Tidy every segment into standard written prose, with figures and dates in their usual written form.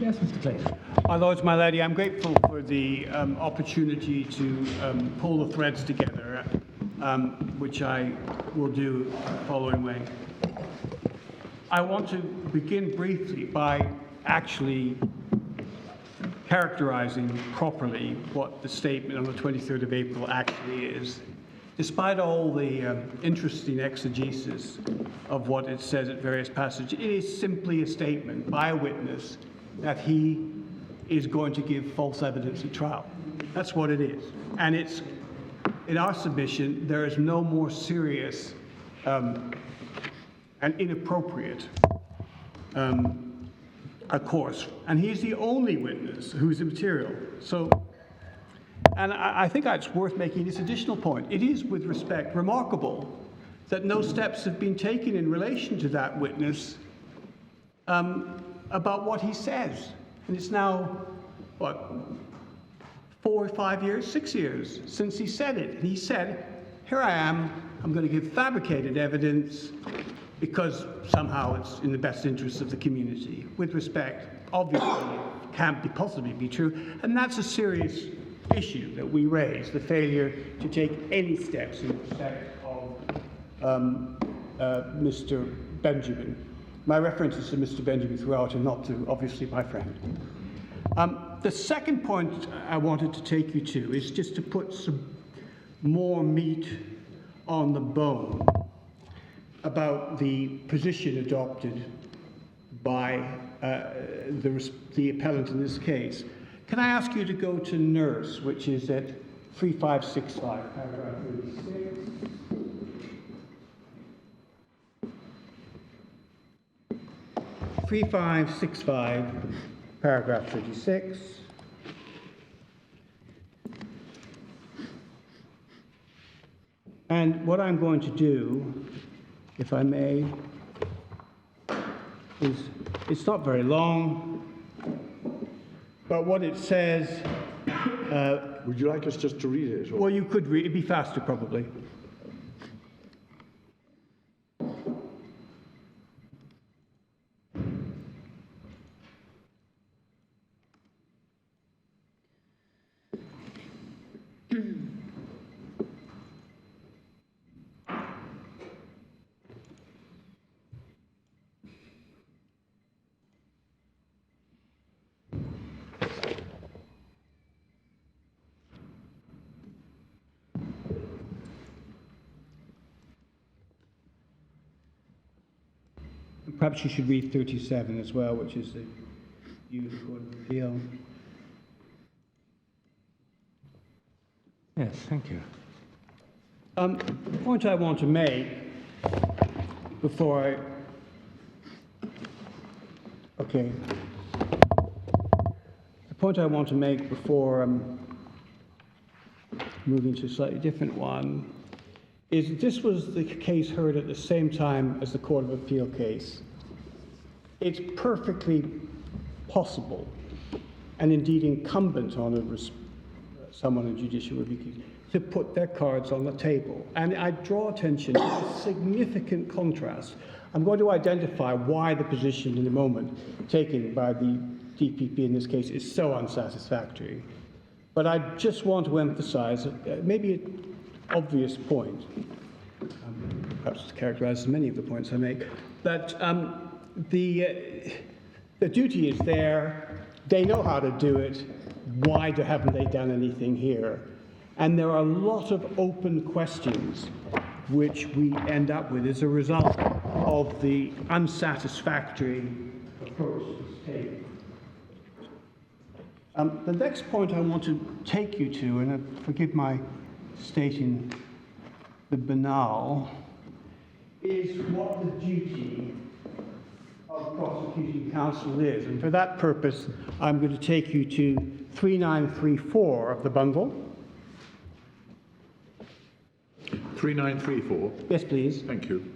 Yes, Mr. Clayton. My lords, my lady, I'm grateful for the opportunity to pull the threads together, which I will do the following way. I want to begin briefly by actually characterizing properly what the statement on the 23rd of April actually is. Despite all the interesting exegesis of what it says at various passages, it is simply a statement by a witness that he is going to give false evidence at trial. That's what it is. And it's, in our submission, there is no more serious and inappropriate a course. And he's the only witness who's immaterial. So, and I think it's worth making this additional point. It is, with respect, remarkable that no steps have been taken in relation to that witness about what he says. And it's now, what, 4 or 5 years, 6 years since he said it. And he said, here I am, I'm going to give fabricated evidence because somehow it's in the best interests of the community. With respect, obviously, it can't possibly be true. And that's a serious issue that we raise, the failure to take any steps in respect of Mr. Benjamin. My reference is to Mr. Benjamin throughout and not to, obviously, my friend. The second point I wanted to take you to is just to put some more meat on the bone about the position adopted by the appellant in this case. Can I ask you to go to nurse, which is at 3565, paragraph 36. Paragraph 36. And what I'm going to do, if I may, is, it's not very long, but what it says... would you like us just to read it? Or? Well, you could read, it'd be faster probably. Perhaps you should read 37 as well, which is the view of the Court of Appeal. Yes, thank you. The point I want to make before the point I want to make before moving to a slightly different one is that this was the case heard at the same time as the Court of Appeal case. It's perfectly possible, and indeed incumbent on someone in judicial review, to put their cards on the table. And I draw attention to a significant contrast. I'm going to identify why the position in a moment taken by the DPP in this case is so unsatisfactory. But I just want to emphasize maybe an obvious point, perhaps characterizes many of the points I make, that the duty is there, they know how to do it, why haven't they done anything here? And there are a lot of open questions which we end up with as a result of the unsatisfactory approach that's taken. The next point I want to take you to, and forgive my stating the banal, is what the duty of prosecuting counsel is. And for that purpose, I'm going to take you to 3934 of the bundle. 3934? Yes, please. Thank you.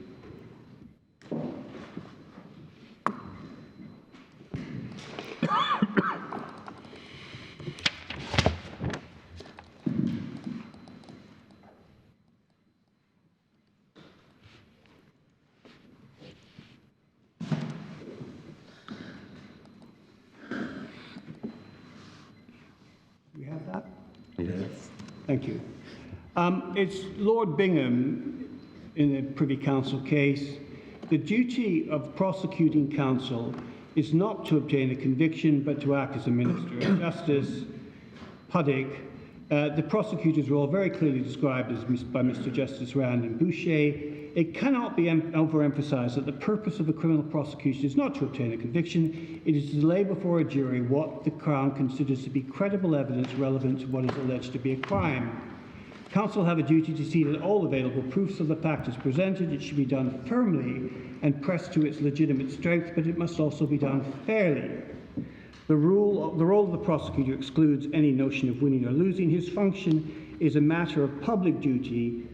Thank you. It's Lord Bingham in the Privy Council case. The duty of prosecuting counsel is not to obtain a conviction, but to act as a minister of justice. Puddick. The prosecutors were all very clearly described by Mr. Justice Rand and Bouye. It cannot be overemphasized that the purpose of a criminal prosecution is not to obtain a conviction. It is to lay before a jury what the Crown considers to be credible evidence relevant to what is alleged to be a crime. Counsel have a duty to see that all available proofs of the fact is presented. It should be done firmly and pressed to its legitimate strength, but it must also be done fairly. The role of the prosecutor excludes any notion of winning or losing. His function is a matter of public duty,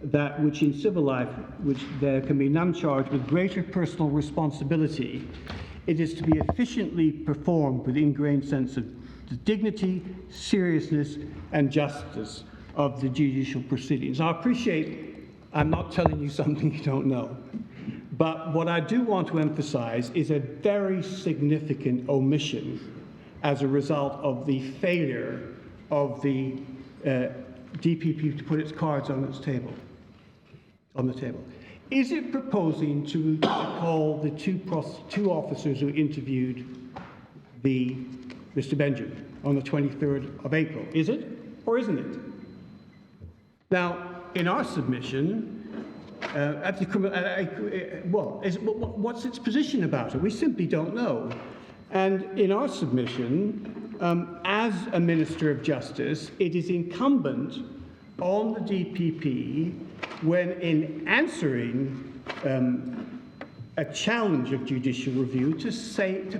that which in civil life, which there can be none charged with greater personal responsibility. It is to be efficiently performed with ingrained sense of the dignity, seriousness, and justice of the judicial proceedings. I appreciate I'm not telling you something you don't know, but what I do want to emphasize is a very significant omission as a result of the failure of the DPP to put its cards on the table. Is it proposing to call the two officers who interviewed Mr. Benjamin on the 23rd of April? Is it or isn't it? Now, in our submission, what's its position about it? We simply don't know. And in our submission, as a Minister of Justice, it is incumbent on the DPP, when in answering a challenge of judicial review, to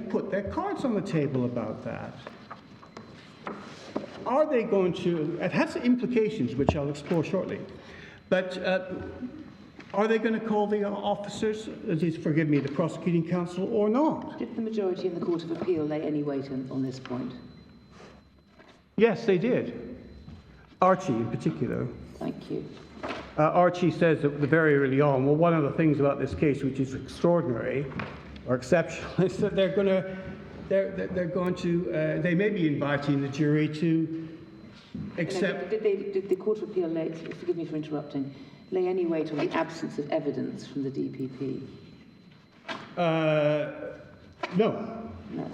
put their cards on the table about that. Are they going to, it has implications which I'll explore shortly, but are they going to call the officers, forgive me, the prosecuting counsel, or not? Did the majority in the Court of Appeal lay any weight on this point? Yes, they did. Archie in particular. Thank you. Archie says at the very early on, well, one of the things about this case which is extraordinary or exceptional is that they may be inviting the jury to accept. Did the Court of Appeal lay, forgive me for interrupting, lay any weight on the absence of evidence from the DPP? No. No.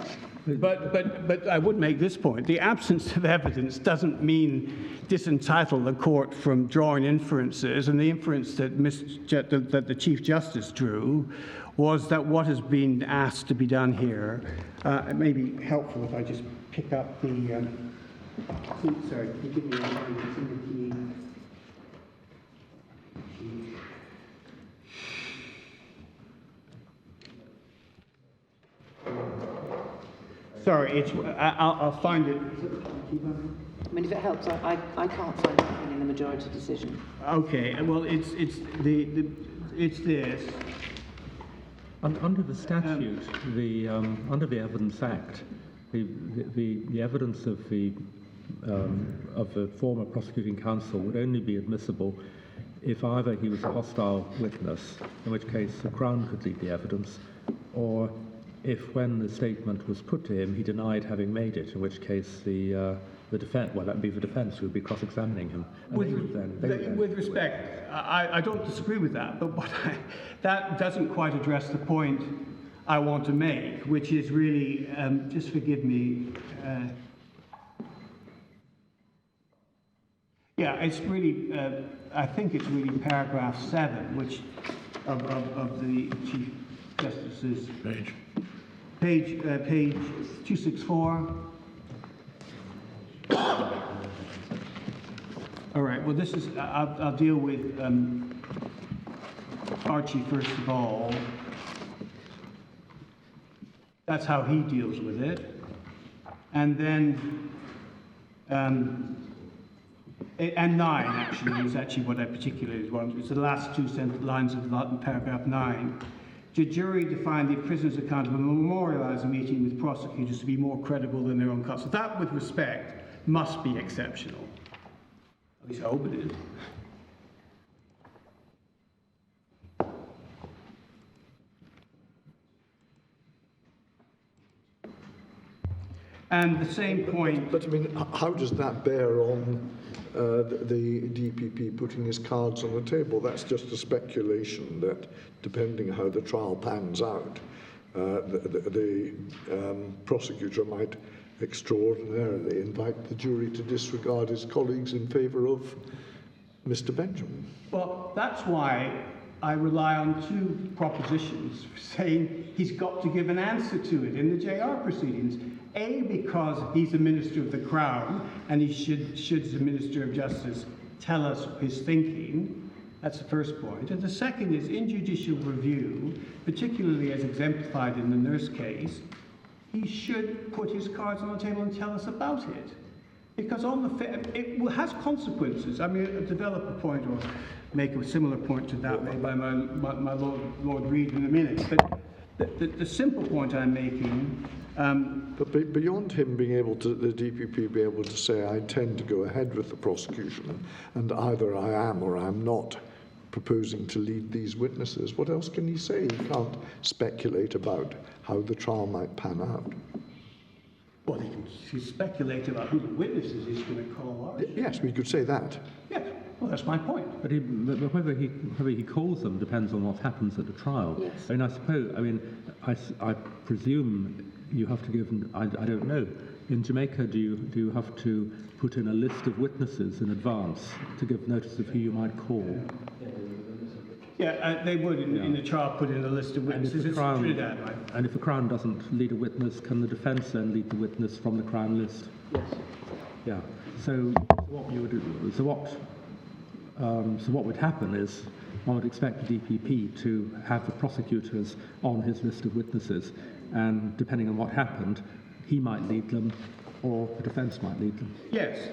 But I would make this point. The absence of evidence doesn't mean disentitle the court from drawing inferences, and the inference that the Chief Justice drew was that what has been asked to be done here, it may be helpful if I just pick up the, sorry, can you give me a line? Sorry, I'll find it. I mean, if it helps, I can't find anything in the majority decision. Okay, well, it's this. Under the statute, under the Evidence Act, the evidence of the former prosecuting counsel would only be admissible if either he was a hostile witness, in which case the Crown could lead the evidence, or if when the statement was put to him, he denied having made it, in which case the defense, well, that would be the defense who would be cross-examining him. With respect, I don't disagree with that, but that doesn't quite address the point I want to make, which is really, just forgive me, yeah, it's really, I think it's really paragraph 7, which of the Chief Justice's page 264. All right, well, this is, I'll deal with Archie first of all. That's how he deals with it. And then, and 9 actually is actually what I particularly want. It's the last two lines of paragraph 9. The jury defined the prisoner's account of a memorialized meeting with prosecutors to be more credible than their own counsel. That, with respect, must be exceptional. At least I hope it is. And the same point, But I mean, how does that bear on the DPP putting his cards on the table? That's just a speculation that, depending how the trial pans out, the prosecutor might extraordinarily invite the jury to disregard his colleagues in favour of Mr. Benjamin. well, that's why I rely on two propositions saying he's got to give an answer to it in the JR proceedings. A, because he's a Minister of the Crown and he should as a Minister of Justice tell us his thinking. That's the first point. And the second is, in judicial review, particularly as exemplified in the nurse case, he should put his cards on the table and tell us about it. Because it has consequences. I mean, I'll develop a point or make a similar point to that made by my Lord Reid in a minute. But the simple point I'm making... But beyond him being able to, the DPP be able to say, I intend to go ahead with the prosecution, and either I am or I'm not proposing to lead these witnesses, what else can he say? He can't speculate about how the trial might pan out. Well, he can speculate about who the witnesses he's going to call are. Yes, we could say that. Yeah, well, that's my point. But whether he calls them depends on what happens at the trial. Yes. I mean, I suppose, I presume you have to give, I don't know, in Jamaica, do you have to put in a list of witnesses in advance to give notice of who you might call? Yeah, they would in the trial put in a list of witnesses. It's Trinidad, right? And if the Crown doesn't lead a witness, can the defence then lead the witness from the Crown list? Yes. Yeah. So what you would do? So what would happen is one would expect the DPP to have the prosecutors on his list of witnesses, and depending on what happened, he might lead them, or the defence might lead them. Yes,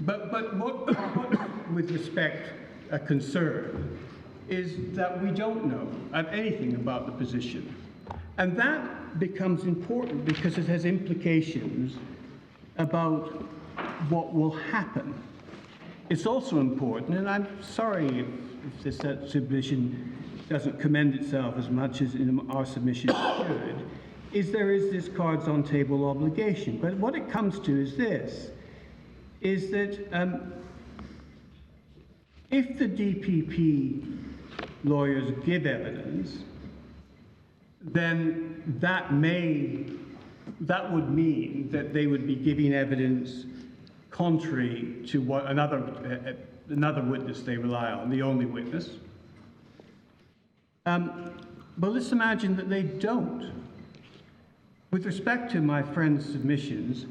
but what with respect a concern is that we don't know anything about the position. And that becomes important because it has implications about what will happen. It's also important, and I'm sorry if this submission doesn't commend itself as much as in our submission should, there is this cards on table obligation. But what it comes to is this, is that if the DPP lawyers give evidence, then that would mean that they would be giving evidence contrary to what another witness they rely on, the only witness. But let's imagine that they don't. With respect to my friend's submissions,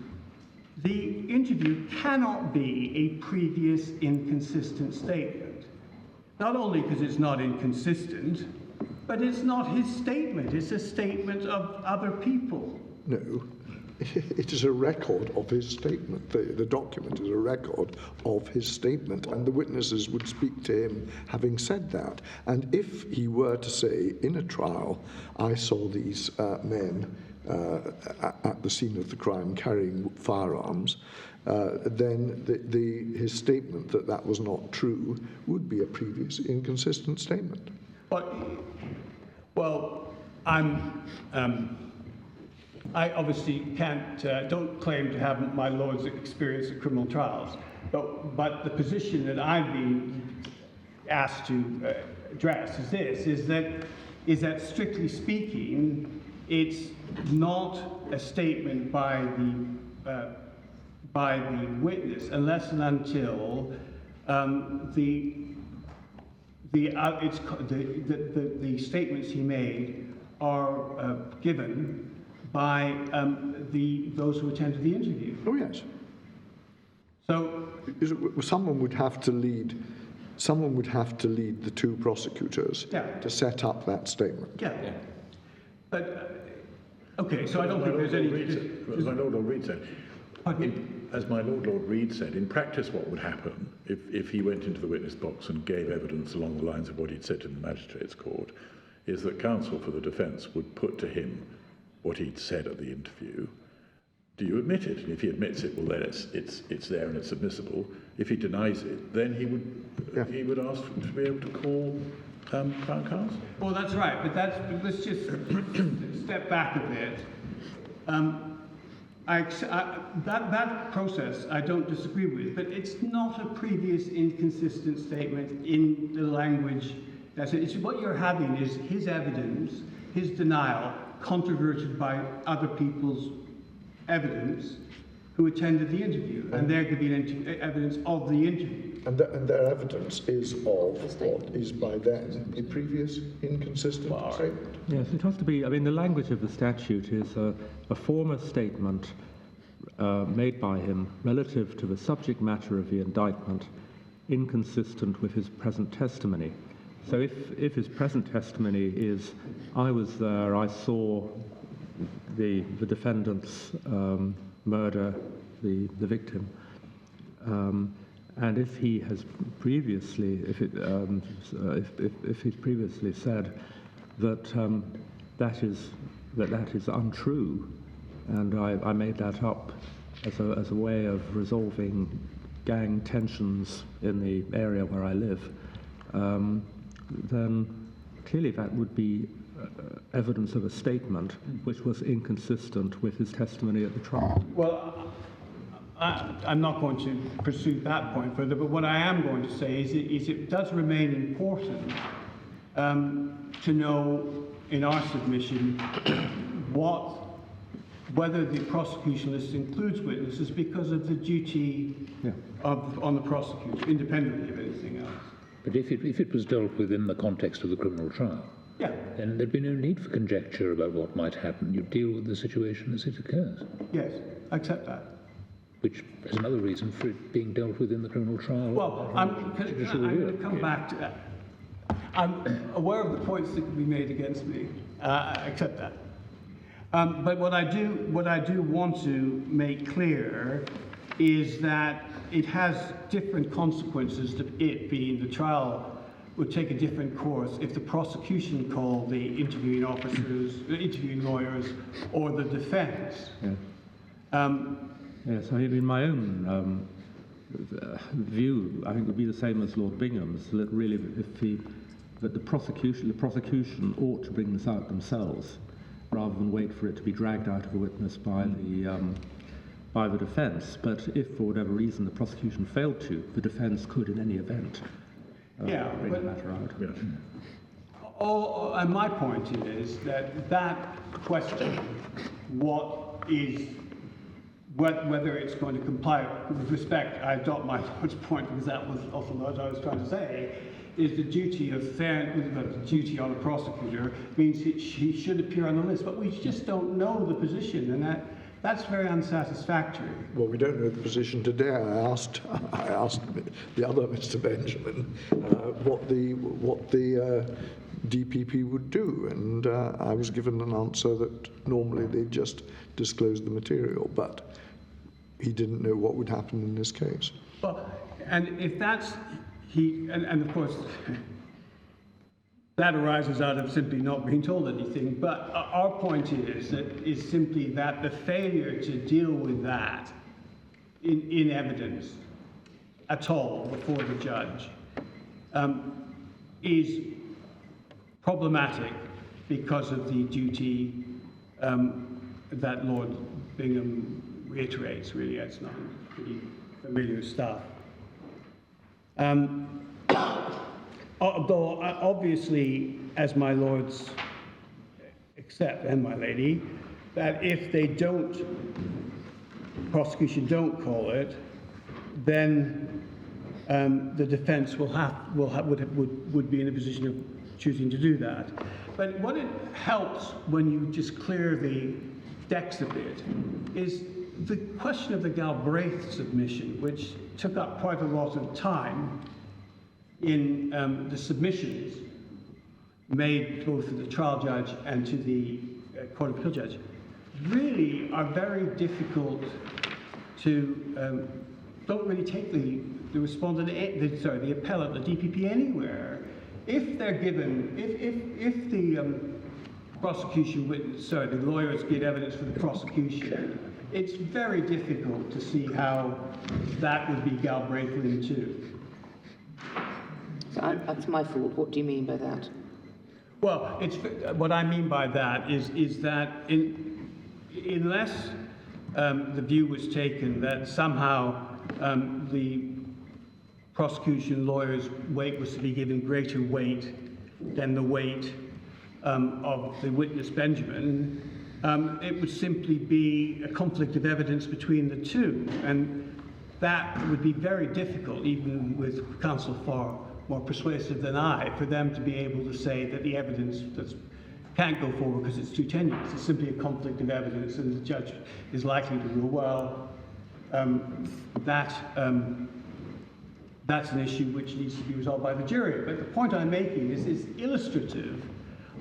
the interview cannot be a previous inconsistent statement. Not only because it's not inconsistent, but it's not his statement. It's a statement of other people. No, it is a record of his statement. The document is a record of his statement, and the witnesses would speak to him having said that. And if he were to say in a trial, I saw these men at the scene of the crime carrying firearms, then his statement that was not true would be a previous inconsistent statement. But, well, I obviously don't claim to have my Lord's experience at criminal trials, but the position that I've been asked to address is this: is that strictly speaking, it's not a statement by the witness unless and until the statements he made are given by those who attended the interview. Oh yes. So someone would have to lead the two prosecutors to set up that statement. yeah. But okay, so I don't think there's any. As my Lord Reid said, Pardon? as my Lord Reid said, in practice, what would happen if he went into the witness box and gave evidence along the lines of what he'd said in the magistrate's court, is that counsel for the defence would put to him what he'd said at the interview. Do you admit it? And if he admits it, well, then it's there and it's admissible. If he denies it, then he would ask to be able to call Crown Counsel. Well, that's right, but let's just step back a bit. That process I don't disagree with, but it's not a previous inconsistent statement in the language. It's what you're having is his evidence, his denial, controverted by other people's evidence who attended the interview, and they're giving evidence of the interview. And their evidence is of what is by then a previous inconsistent statement. Yes, it has to be. I mean, the language of the statute is a former statement made by him relative to the subject matter of the indictment, inconsistent with his present testimony. So if his present testimony is, I was there, I saw the defendant's murder the victim, and if he has previously, if he's previously said that that is untrue, and I made that up as a way of resolving gang tensions in the area where I live, then clearly that would be evidence of a statement which was inconsistent with his testimony at the trial. Well, I'm not going to pursue that point further, but what I am going to say is it does remain important to know in our submission whether the prosecution list includes witnesses because of the duty on the prosecutor, independently of anything else. But if it was dealt with in the context of the criminal trial, then there'd be no need for conjecture about what might happen. You deal with the situation as it occurs. Yes, I accept that. Which is another reason for it being dealt with in the criminal trial. Well, I'm going to come back to that. I'm aware of the points that can be made against me. I accept that. But what I do want to make clear is that it has different consequences to it being the trial would take a different course if the prosecution called the interviewing officers, the interviewing lawyers, or the defense. Yes, I mean, in my own view, I think it would be the same as Lord Bingham's, that really that the prosecution ought to bring this out themselves, rather than wait for it to be dragged out of a witness by the defence. But if, for whatever reason, the prosecution failed to, the defence could, in any event, bring the matter out. And my point is that question, whether it's going to comply with respect, I adopt my Lord's point because that was also what I was trying to say, is the duty of fairness, the duty on a prosecutor means he should appear on the list, but we just don't know the position, and that's very unsatisfactory. Well, we don't know the position today. I asked the other Mr. Benjamin what the DPP would do, and I was given an answer that normally they just disclose the material, but he didn't know what would happen in this case. Well, and if that's and of course that arises out of simply not being told anything, but our point is simply that the failure to deal with that in evidence at all before the judge is problematic because of the duty that Lord Bingham reiterates. Really, it's not pretty familiar stuff. Although obviously, as my lords accept, and my lady, that if they prosecution don't call it, then the defence would be in a position of choosing to do that. But what it helps when you just clear the decks a bit is the question of the Galbraith submission, which took up quite a lot of time in the submissions made both to the trial judge and to the Court of Appeal judge, really are very difficult to, don't really take the respondent, the appellant, the DPP anywhere. If they're given, if the prosecution witness, the lawyers give evidence for the prosecution, it's very difficult to see how that would be Galbraithian too. So that's my fault. What do you mean by that? Well, what I mean by that is that unless the view was taken that somehow the prosecution lawyer's weight was to be given greater weight than the weight of the witness Benjamin. It would simply be a conflict of evidence between the two, and that would be very difficult, even with counsel far more persuasive than I, for them to be able to say that the evidence can't go forward because it's too tenuous. It's simply a conflict of evidence, and the judge is likely to rule, well, that's an issue which needs to be resolved by the jury. But the point I'm making is illustrative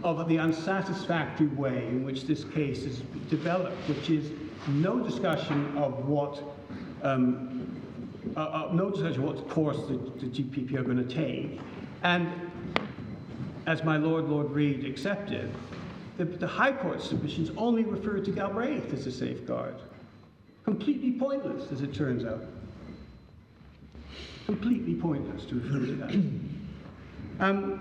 of the unsatisfactory way in which this case is developed, which is no discussion of what course the GPP are going to take, and as my Lord Reid accepted, the High Court submissions only refer to Galbraith as a safeguard. Completely pointless, as it turns out. Completely pointless to refer to that.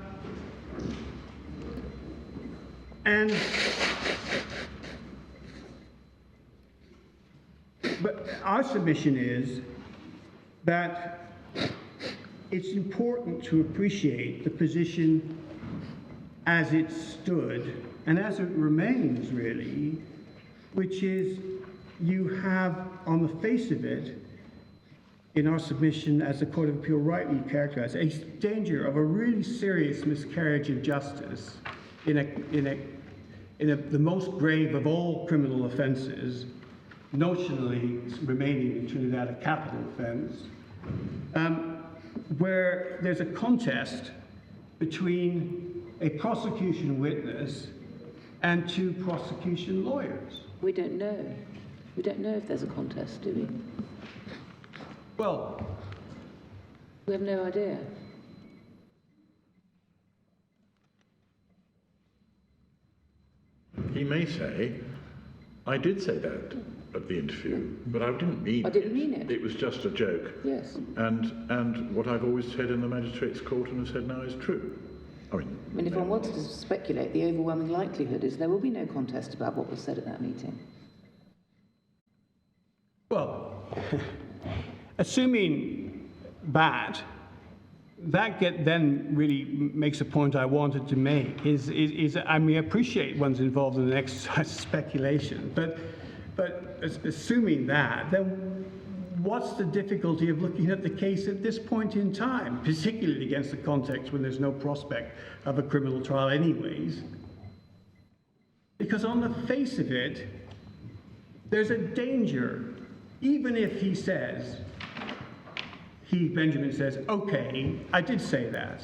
But our submission is that it's important to appreciate the position as it stood and as it remains, really, which is you have, on the face of it, in our submission, as the Court of Appeal rightly characterized, a danger of a really serious miscarriage of justice in the most grave of all criminal offenses, notionally remaining in Trinidad a capital offense, where there's a contest between a prosecution witness and two prosecution lawyers. We don't know. We don't know if there's a contest, do we? Well, we have no idea. He may say, I did say that at the interview, but I didn't mean it. I didn't mean it. It was just a joke. Yes. And what I've always said in the magistrate's court and have said now is true. I mean, if one wanted to speculate, the overwhelming likelihood is there will be no contest about what was said at that meeting. well, assuming that then really makes a point I wanted to make, is I mean, I appreciate one's involved in an exercise of speculation, but assuming that, then what's the difficulty of looking at the case at this point in time, particularly against the context when there's no prospect of a criminal trial anyways? Because on the face of it, there's a danger, even if he says, Benjamin says, okay, I did say that.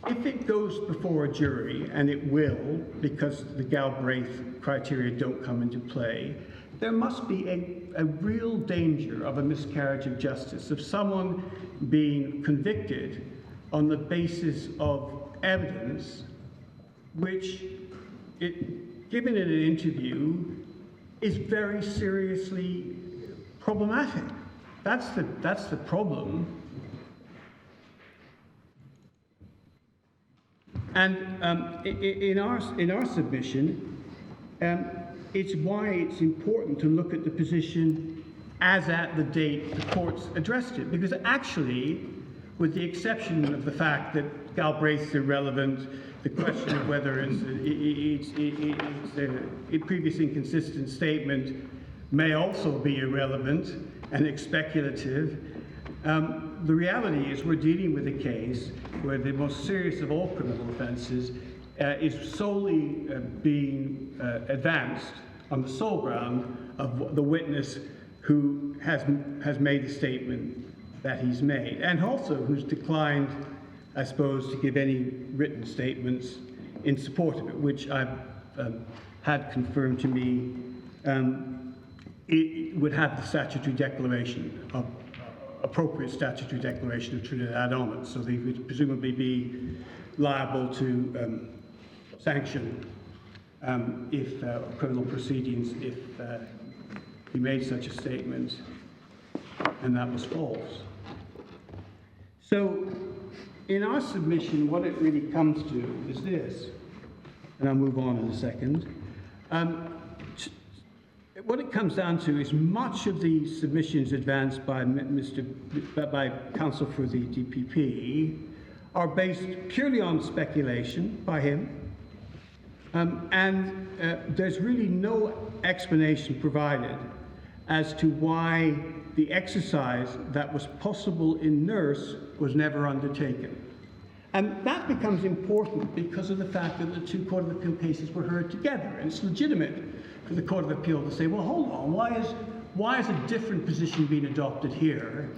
If it goes before a jury, and it will, because the Galbraith criteria don't come into play, there must be a real danger of a miscarriage of justice, of someone being convicted on the basis of evidence which, given in an interview, is very seriously problematic. That's the problem. And in our submission, it's why it's important to look at the position as at the date the courts addressed it, because actually, with the exception of the fact that Galbraith's irrelevant, the question of whether it's a previous inconsistent statement may also be irrelevant and speculative. The reality is we're dealing with a case where the most serious of all criminal offences is solely being advanced on the sole ground of the witness who has made the statement that he's made, and also who's declined, I suppose, to give any written statements in support of it, which I've had confirmed to me it would have the statutory declaration of appropriate statutory declaration of Trinidad on it, so they would presumably be liable to sanction if criminal proceedings if he made such a statement and that was false. So in our submission, what it really comes to is this, and I'll move on in a second. what it comes down to is much of the submissions advanced by by counsel for the DPP are based purely on speculation by him, and there's really no explanation provided as to why the exercise that was possible in nurse was never undertaken. And that becomes important because of the fact that the two Court of Appeal cases were heard together. And it's legitimate for the Court of Appeal to say, well, hold on, why is a different position being adopted here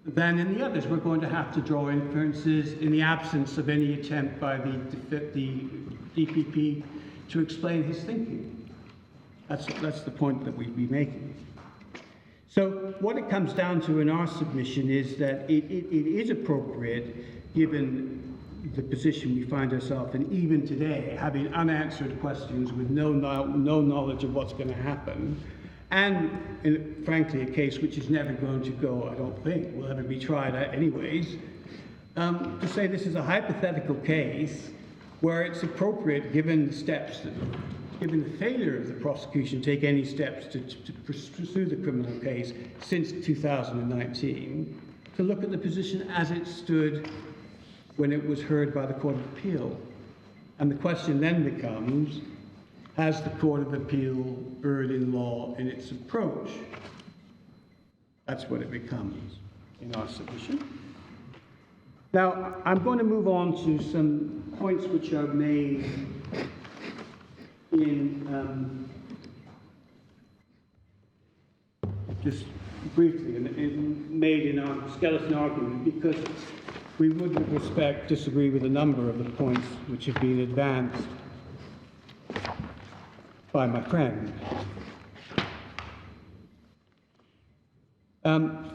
than in the others? We're going to have to draw inferences in the absence of any attempt by the DPP to explain his thinking. That's the point that we'd be making. So what it comes down to in our submission is that it is appropriate, given the position we find ourselves in even today, having unanswered questions with no knowledge of what's going to happen, and frankly a case which is never going to go, I don't think, will ever be tried anyways, to say this is a hypothetical case where it's appropriate, given the steps that, given the failure of the prosecution to take any steps to pursue the criminal case since 2019, to look at the position as it stood when it was heard by the Court of Appeal. And the question then becomes, has the Court of Appeal erred in law in its approach? That's what it becomes in our submission. Now, I'm going to move on to some points which are made in, just briefly, made in our skeleton argument, because we would, with respect, disagree with a number of the points which have been advanced by my friend.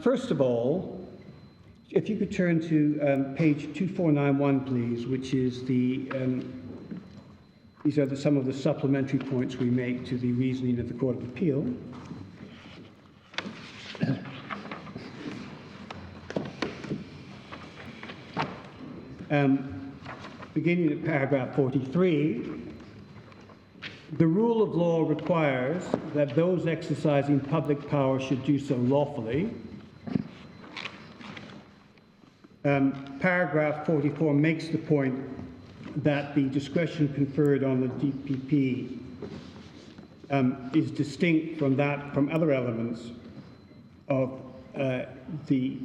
First of all, if you could turn to page 2491, please, which is the, these are some of the supplementary points we make to the reasoning of the Court of Appeal. Beginning at paragraph 43, the rule of law requires that those exercising public power should do so lawfully. Paragraph 44 makes the point that the discretion conferred on the DPP is distinct from other elements of the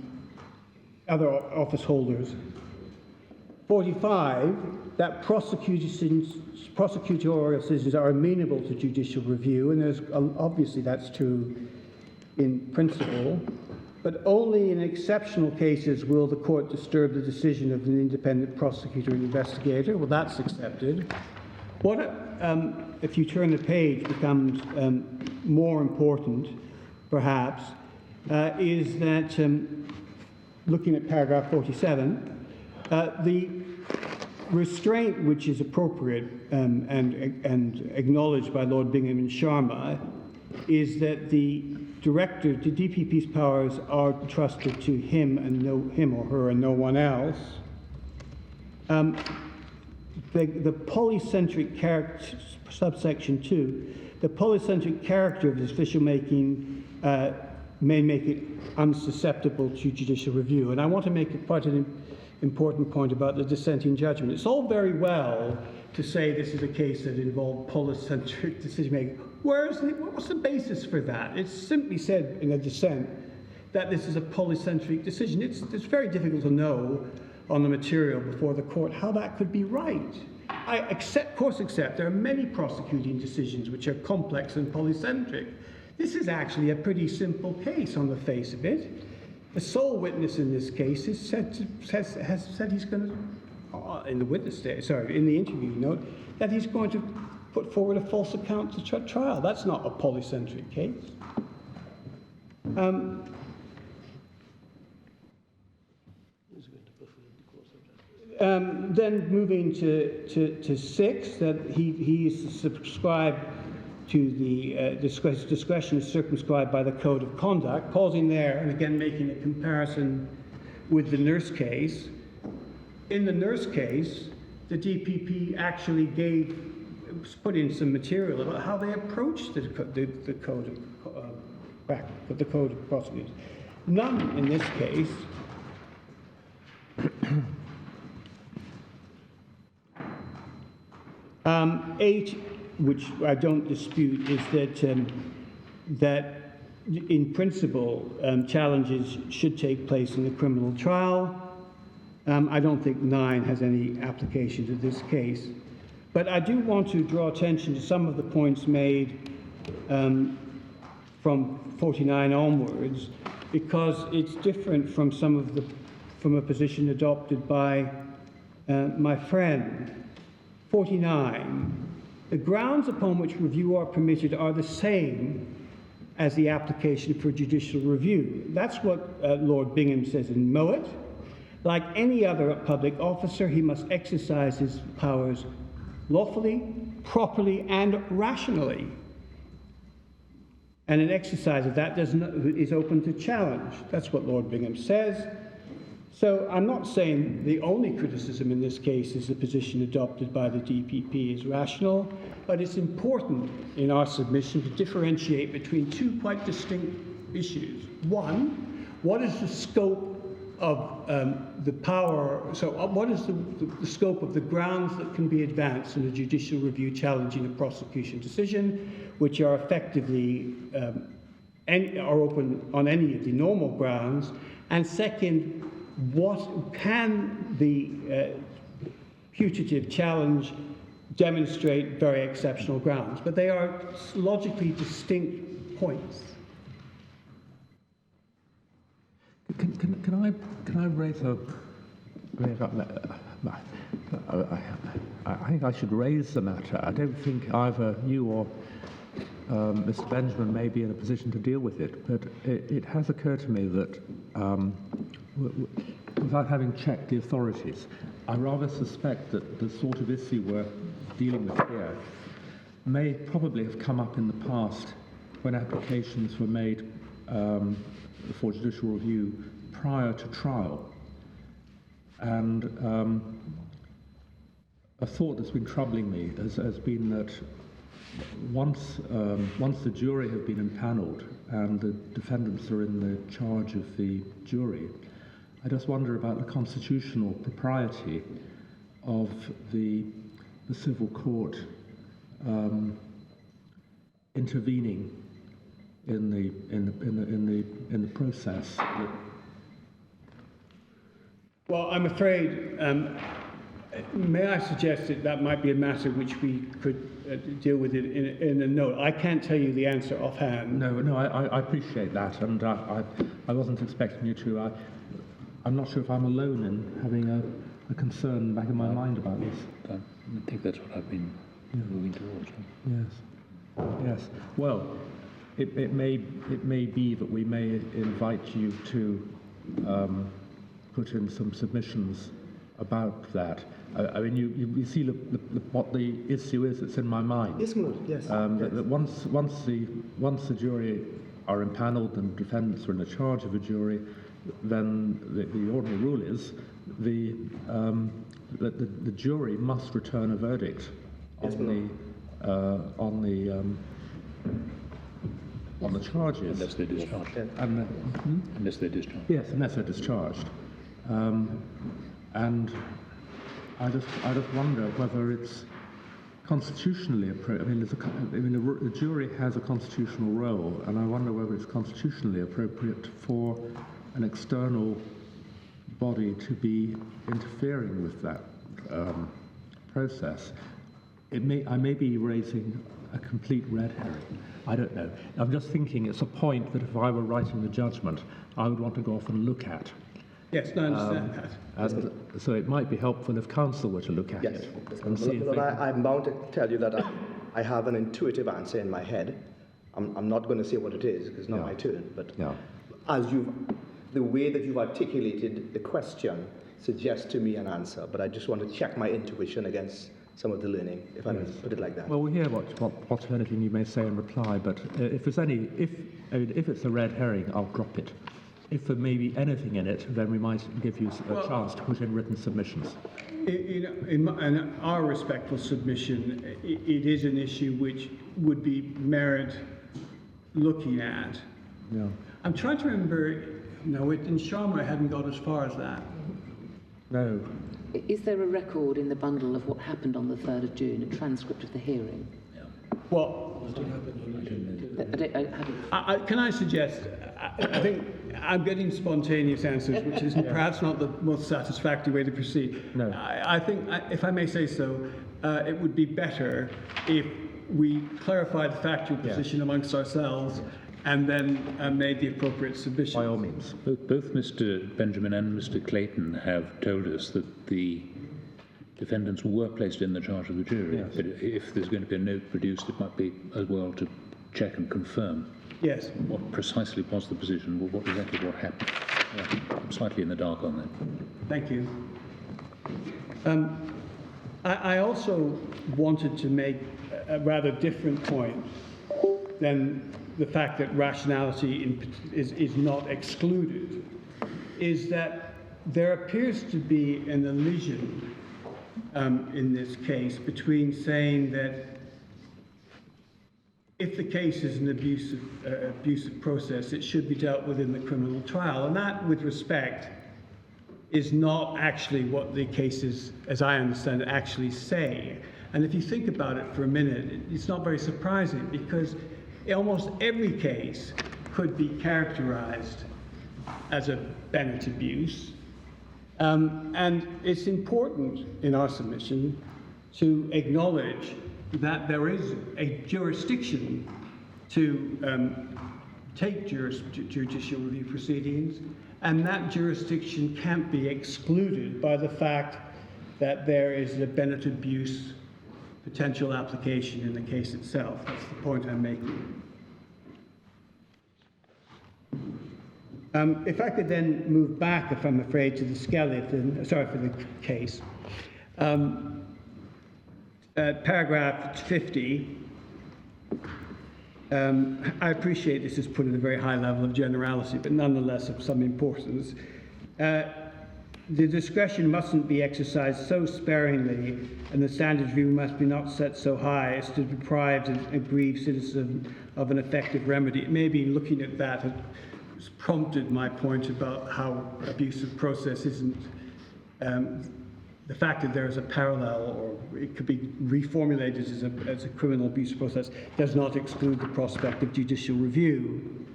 other office holders. 45, that prosecutorial decisions are amenable to judicial review, and there's obviously that's true in principle, but only in exceptional cases will the court disturb the decision of an independent prosecutor and investigator. Well, that's accepted. What, if you turn the page, becomes more important, perhaps, is that, looking at paragraph 47, the restraint which is appropriate and acknowledged by Lord Bingham and Sharma is that the director, the DPP's powers are trusted to him and him or her and no one else. The polycentric character, subsection 2, the polycentric character of this official making may make it unsusceptible to judicial review. And I want to make quite an important point about the dissenting judgment. It's all very well to say this is a case that involved polycentric decision-making. What's the basis for that? It's simply said in a dissent that this is a polycentric decision. It's very difficult to know on the material before the court how that could be right. I of course accept there are many prosecuting decisions which are complex and polycentric. This is actually a pretty simple case on the face of it. The sole witness in this case has said he's going to, in the witness day, in the interview note, that he's going to put forward a false account to trial. That's not a polycentric case. Then moving to 6, that he is subscribed to the discretion is circumscribed by the Code of Conduct, pausing there and again making a comparison with the nurse case. In the nurse case, the DPP actually put in some material about how they approach the code of procedures. None in this case. Eight, which I don't dispute, is that in principle challenges should take place in the criminal trial. I don't think 9 has any application to this case. But I do want to draw attention to some of the points made from 49 onwards, because it's different from from a position adopted by my friend. 49, the grounds upon which review are permitted are the same as the application for judicial review. That's what Lord Bingham says in Mowat. Like any other public officer, he must exercise his powers lawfully, properly, and rationally. And an exercise of that is open to challenge. That's what Lord Bingham says. So I'm not saying the only criticism in this case is the position adopted by the DPP is rational, but it's important in our submission to differentiate between two quite distinct issues. One, what is the scope of the power, so what is the scope of the grounds that can be advanced in a judicial review challenging a prosecution decision, which are effectively are open on any of the normal grounds, and second, what can the putative challenge demonstrate very exceptional grounds? But they are logically distinct points. Can I raise I think I should raise the matter. I don't think either you or Mr. Benjamin may be in a position to deal with it, but it has occurred to me that without having checked the authorities, I rather suspect that the sort of issue we're dealing with here may probably have come up in the past when applications were made for judicial review prior to trial. And a thought that's been troubling me has been that once the jury have been impaneled and the defendants are in the charge of the jury, I just wonder about the constitutional propriety of the civil court intervening in the process. Well, I'm afraid, may I suggest that might be a matter which we could deal with it in a note. I can't tell you the answer offhand. No, I appreciate that, and I wasn't expecting you to. I'm not sure if I'm alone in having a concern back in my mind about this. I think that's what I've been moving towards. Yes. Well, it may be that we may invite you to put in some submissions about that. I mean, you see what the issue is that's in my mind. Yes, yes. That once the jury are impaneled and defendants are in the charge of a jury, then the ordinary rule is that the jury must return a verdict on the charges. Unless they're discharged. Unless they're discharged. Yes, unless they're discharged. And I just wonder whether it's constitutionally appropriate. I mean, the jury has a constitutional role, and I wonder whether it's constitutionally appropriate for an external body to be interfering with that process. I may be raising a complete red herring. I don't know. I'm just thinking it's a point that if I were writing the judgment, I would want to go off and look at. Yes, I understand that. And so it might be helpful if counsel were to look at it. And see if I'm bound to tell you that I have an intuitive answer in my head. I'm not going to say what it is because it's not my turn. But the way that you've articulated the question suggests to me an answer. But I just want to check my intuition against some of the learning, if I may put it like that. Well, we'll hear what anything you may say in reply. But if it's a red herring, I'll drop it. If there may be anything in it, then we might give you a chance to put in written submissions. In our respectful submission, it is an issue which would be merit looking at. Yeah. I'm trying to remember, no, in Sharma I hadn't got as far as that. No. Is there a record in the bundle of what happened on the 3rd of June, a transcript of the hearing? Well, can I suggest, I think I'm getting spontaneous answers, which is perhaps not the most satisfactory way to proceed. No. I think, if I may say so, it would be better if we clarified the factual position amongst ourselves and then made the appropriate submission. By all means. Both Mr. Benjamin and Mr. Clayton have told us that the defendants were placed in the charge of the jury. Yes. But if there's going to be a note produced, it might be as well to check and confirm Yes. what precisely was the position, what happened. I'm slightly in the dark on that. Thank you. I also wanted to make a rather different point than the fact that rationality is not excluded, is that there appears to be an elision in this case between saying that if the case is an abusive process, it should be dealt with in the criminal trial. And that, with respect, is not actually what the cases, as I understand it, actually say. And if you think about it for a minute, it's not very surprising, because almost every case could be characterized as a Bennett abuse. And it's important in our submission to acknowledge that there is a jurisdiction to take judicial review proceedings, and that jurisdiction can't be excluded by the fact that there is a Bennett abuse potential application in the case itself. That's the point I'm making. If I could then move back, if I'm afraid, to the skeleton, sorry for the case. Paragraph 50, I appreciate this is put at a very high level of generality, but nonetheless of some importance. The discretion mustn't be exercised so sparingly, and the standard review must be not set so high as to deprive an aggrieved citizen of an effective remedy. It may be looking at that has prompted my point about how abusive process isn't, the fact that there is a parallel, or it could be reformulated as a criminal abuse process, does not exclude the prospect of judicial review.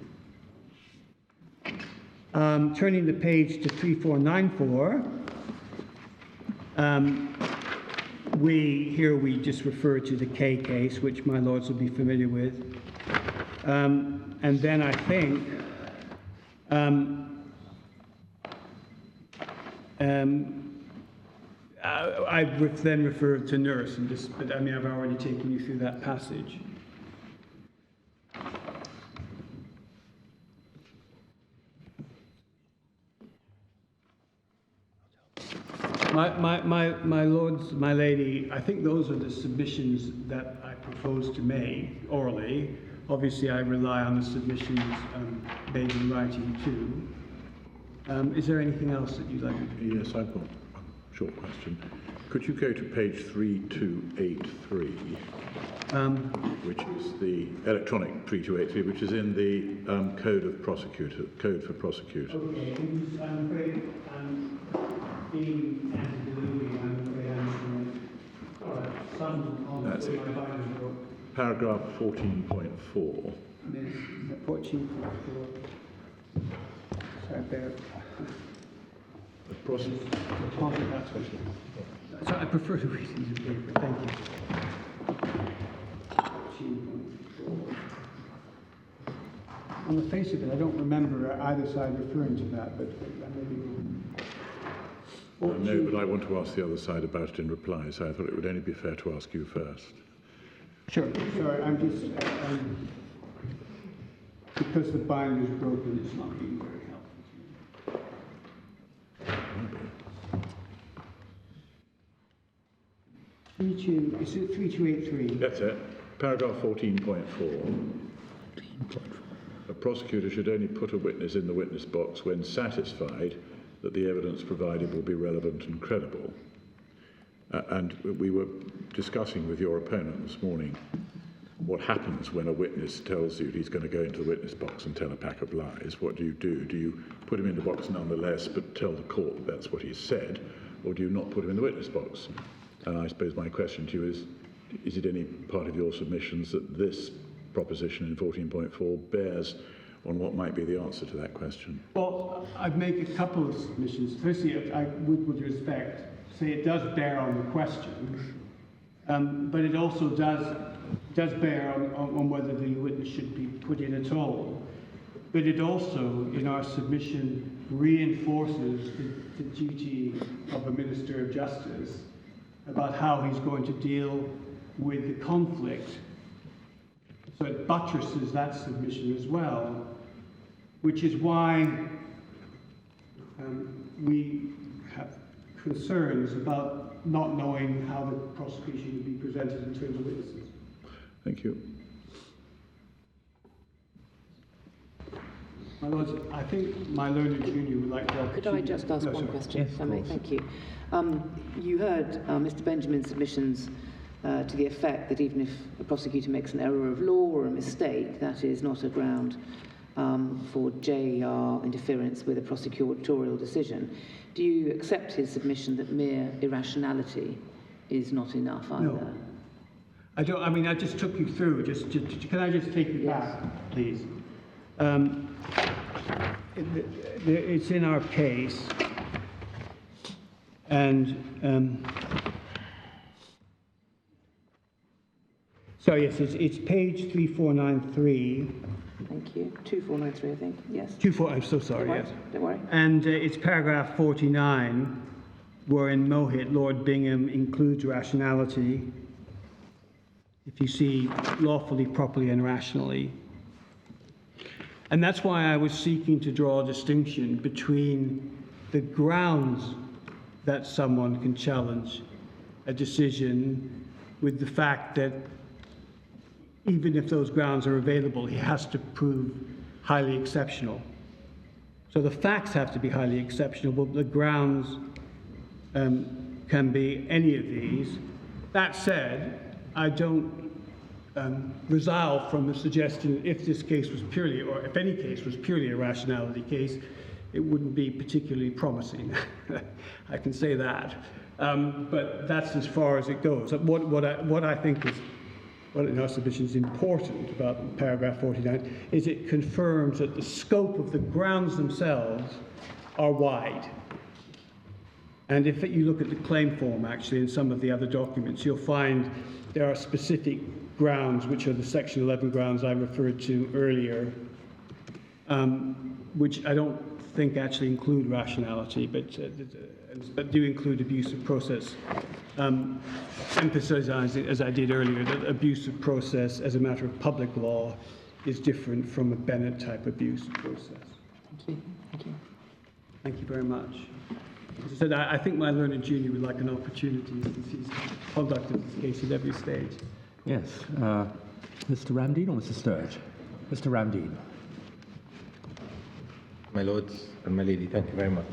Turning the page to 3494, we just refer to the K case, which my lords will be familiar with. And then I think I then refer to nurse, but I mean, I've already taken you through that passage. My lords, my lady, I think those are the submissions that I propose to make orally. Obviously, I rely on the submissions made in writing too. Is there anything else that you'd like to do? Yes, I've got a short question. Could you go to page 3283, which is the electronic 3283, which is in the Code for Prosecutors. Okay, I'm afraid I'm being antediluvian. I'm afraid I'm some on That's it. my Bible. Paragraph 14.4. There's 14.4. Sorry, bear. So I prefer to read it in the paper. Thank you. 14.4. On the face of it, I don't remember either side referring to that, but I may be wrong. No, but I want to ask the other side about it in reply, so I thought it would only be fair to ask you first. Sure. Sorry, I'm just because the binder's broken, it's not being very helpful. Is it 3283? That's it. Paragraph 14.4. A prosecutor should only put a witness in the witness box when satisfied that the evidence provided will be relevant and credible. And we were discussing with your opponent this morning what happens when a witness tells you he's going to go into the witness box and tell a pack of lies. What do? Do you put him in the box nonetheless, but tell the court that's what he said, or do you not put him in the witness box? And I suppose my question to you is it any part of your submissions that this proposition in 14.4 bears on what might be the answer to that question? Well, I'd make a couple of submissions. Firstly, I would, with respect, say it does bear on the question, but it also does bear on whether the witness should be put in at all. But it also, in our submission, reinforces the duty of a Minister of Justice about how he's going to deal with the conflict. So it buttresses that submission as well, which is why we have concerns about not knowing how the prosecution will be presented in terms of witnesses. Thank you. My Lords, I think my learned junior would like to... Could I just ask one question, Yes, if I may? of course. Thank you. You heard Mr. Benjamin's submissions to the effect that even if a prosecutor makes an error of law or a mistake, that is not a ground for JER interference with a prosecutorial decision. Do you accept his submission that mere irrationality is not enough either? No. I don't. I mean, I just took you through. Can I just take you back, please? It's in our case, and so yes, it's page 3493. Thank you. 2493, I think. Yes. 24. I'm so sorry. Don't worry. Yes. Don't worry. And it's paragraph 49, where in Mohit, Lord Bingham includes rationality. If you see lawfully, properly, and rationally. And that's why I was seeking to draw a distinction between the grounds that someone can challenge a decision with the fact that even if those grounds are available, he has to prove highly exceptional. So the facts have to be highly exceptional, but the grounds can be any of these. That said, I don't resolve from the suggestion that if this case was purely, or if any case was purely a rationality case, it wouldn't be particularly promising. I can say that. But that's as far as it goes. What I think is, what in our submission is important about paragraph 49 is it confirms that the scope of the grounds themselves are wide. And if you look at the claim form, actually, in some of the other documents, you'll find there are specific grounds, which are the Section 11 grounds I referred to earlier, which I don't think actually include rationality, but do include abuse of process. Emphasizing, as I did earlier, that abuse of process as a matter of public law is different from a Bennett-type abuse process. Thank you. Thank you. Thank you very much. As I said, I think my learned junior would like an opportunity, since he's conducted this case at every stage. Yes. Mr. Ramdeen or Mr. Sturge? Mr. Ramdeen. My lords and my lady, thank you very much.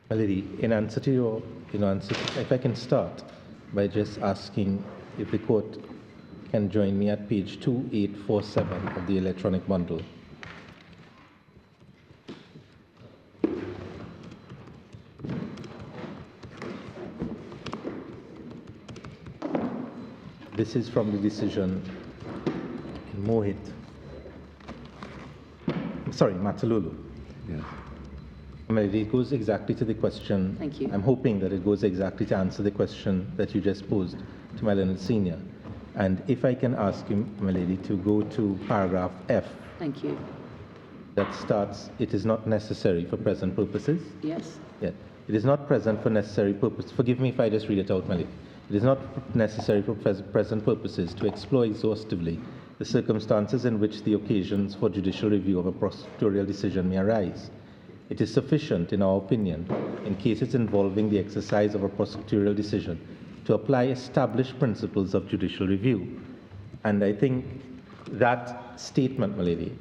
My lady, in answer to your, if I can start by just asking if the court can join me at page 2847 of the electronic bundle. This is from the decision in Mohit. Sorry, Matsalulu. Yes. It goes exactly to the question. Thank you. I'm hoping that it goes exactly to answer the question that you just posed to my learned senior. And if I can ask you, my lady, to go to paragraph F. Thank you. That starts, it is not necessary for present purposes. Yes. Yeah. It is not present for necessary purpose. Forgive me if I just read it out, my lady. It is not necessary for present purposes to explore exhaustively the circumstances in which the occasions for judicial review of a prosecutorial decision may arise. It is sufficient, in our opinion, in cases involving the exercise of a prosecutorial decision, to apply established principles of judicial review. And I think that statement, my lady,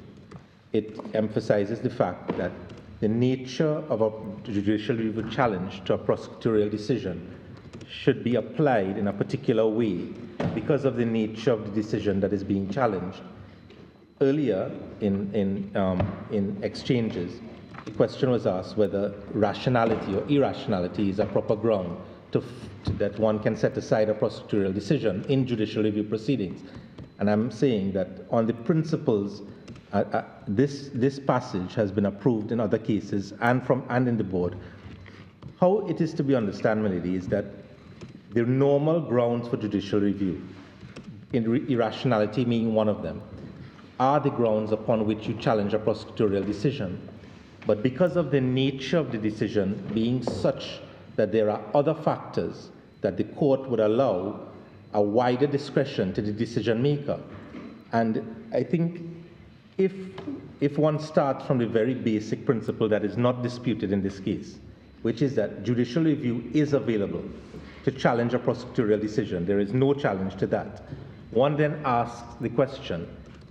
it emphasizes the fact that the nature of a judicial review challenge to a prosecutorial decision should be applied in a particular way because of the nature of the decision that is being challenged. Earlier in exchanges, the question was asked whether rationality or irrationality is a proper ground that one can set aside a prosecutorial decision in judicial review proceedings. And I'm saying that on the principles, this passage has been approved in other cases and in the board. How it is to be understood, my lady, is that the normal grounds for judicial review, irrationality being one of them, are the grounds upon which you challenge a prosecutorial decision. But because of the nature of the decision being such that there are other factors that the court would allow a wider discretion to the decision maker. And I think if one starts from the very basic principle that is not disputed in this case, which is that judicial review is available to challenge a prosecutorial decision, there is no challenge to that. One then asks the question,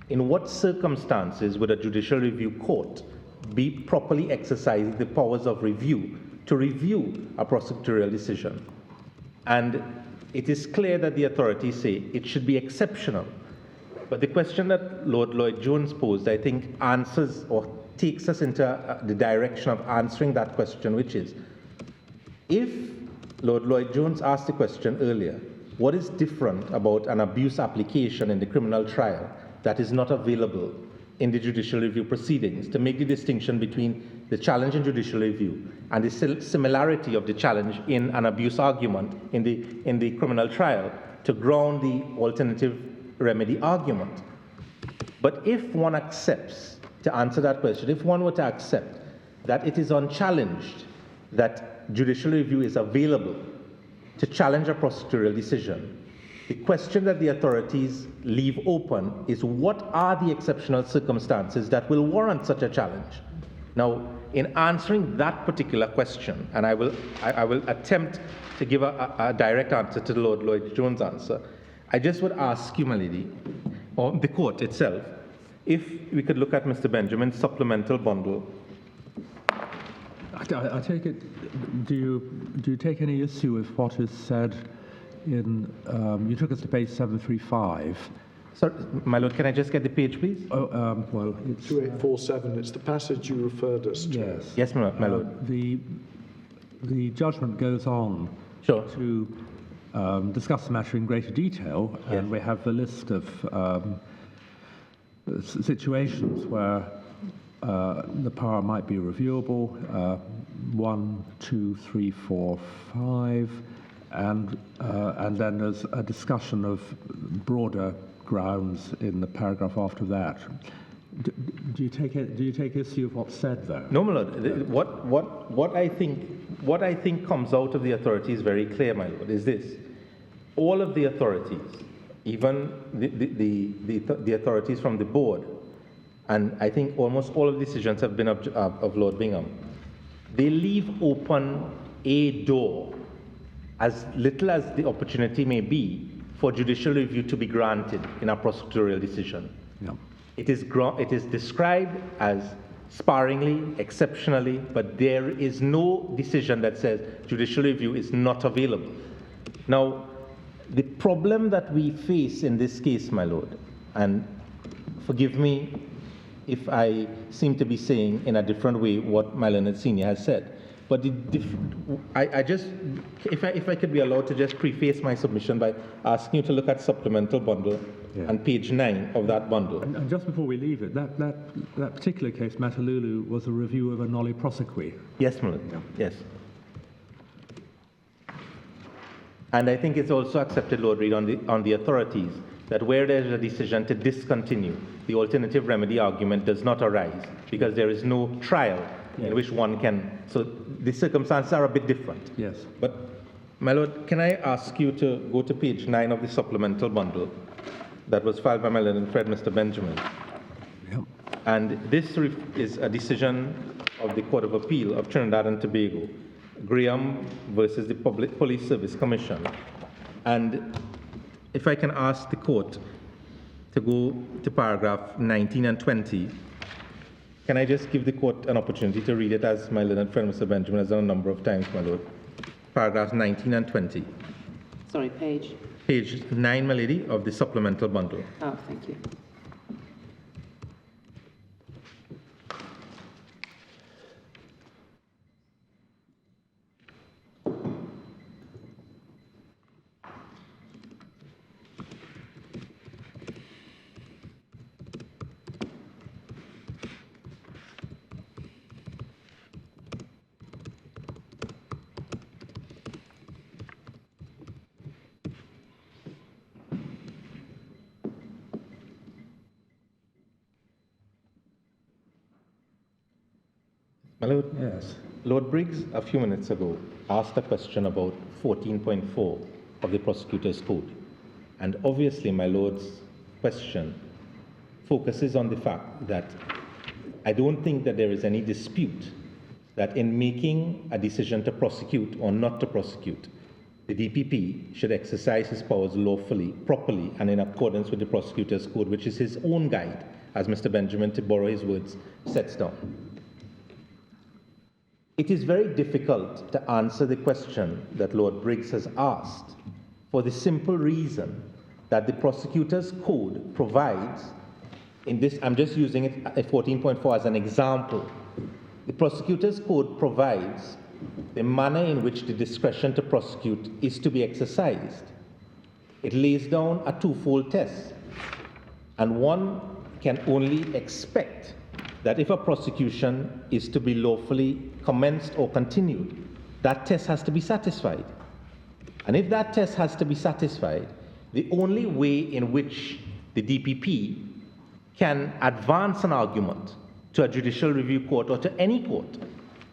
in what circumstances would a judicial review court be properly exercising the powers of review to review a prosecutorial decision? And it is clear that the authorities say it should be exceptional. But the question that Lord Lloyd Jones posed, I think, answers or takes us into the direction of answering that question, which is, if Lord Lloyd Jones asked the question earlier, what is different about an abuse application in the criminal trial that is not available in the judicial review proceedings, to make the distinction between the challenge in judicial review and the similarity of the challenge in an abuse argument in the criminal trial to ground the alternative remedy argument. But if one accepts, to answer that question, if one were to accept that it is unchallenged that judicial review is available to challenge a prosecutorial decision, the question that the authorities leave open is what are the exceptional circumstances that will warrant such a challenge? Now, in answering that particular question, and I will attempt to give a direct answer to the Lord Lloyd Jones answer, I just would ask you, my lady, or the court itself, if we could look at Mr. Benjamin's supplemental bundle. I take it, do you take any issue with what is said in, you took us to page 735. Sorry, my lord, can I just get the page, please? Oh, well, it's... 2847, it's the passage you referred us to. Yes. Yes, my lord. The judgment goes on to discuss the matter in greater detail, and we have the list of situations where the power might be reviewable, 1, 2, 3, 4, 5, and then there's a discussion of broader grounds in the paragraph after that. Do you take issue with what's said there? No, my lord. What I think comes out of the authority is very clear, my lord. Is this: all of the authorities, even the authorities from the board, and I think almost all of the decisions have been of Lord Bingham, they leave open a door, as little as the opportunity may be, for judicial review to be granted in a prosecutorial decision. Yeah. It is described as sparingly, exceptionally, but there is no decision that says judicial review is not available. Now, the problem that we face in this case, my lord, and forgive me if I seem to be saying in a different way what my learned senior has said, but I just, if I could be allowed to just preface my submission by asking you to look at supplemental bundle and page 9 of that bundle. And just before we leave it, that particular case, Matalulu, was a review of a nolle prosequi. Yes, my lord. Yes. And I think it's also accepted, Lord Reid, on the authorities, that where there is a decision to discontinue, the alternative remedy argument does not arise because there is no trial in which one can. So the circumstances are a bit different. Yes. But, my lord, can I ask you to go to page 9 of the supplemental bundle that was filed by my learned friend, Mr. Benjamin. Yep. And this is a decision of the Court of Appeal of Trinidad and Tobago, Graham versus the Public Police Service Commission. And if I can ask the court to go to paragraph 19 and 20 Can I just give the court an opportunity to read it, as my learned friend Mr. Benjamin has done a number of times, my lord? Paragraphs 19 and 20. Sorry, page? Page 9, my lady, of the supplemental bundle. Oh, thank you. My lord, Yes. Lord Briggs, a few minutes ago, asked a question about 14.4 of the Prosecutor's Code. And obviously, my lord's question focuses on the fact that I don't think that there is any dispute that in making a decision to prosecute or not to prosecute, the DPP should exercise his powers lawfully, properly, and in accordance with the Prosecutor's Code, which is his own guide, as Mr. Benjamin, to borrow his words, sets down. It is very difficult to answer the question that Lord Briggs has asked for the simple reason that the Prosecutor's Code provides, in this, I'm just using it at 14.4 as an example. The Prosecutor's Code provides the manner in which the discretion to prosecute is to be exercised. It lays down a twofold test, and one can only expect that if a prosecution is to be lawfully commenced or continued, that test has to be satisfied. And if that test has to be satisfied, the only way in which the DPP can advance an argument to a judicial review court or to any court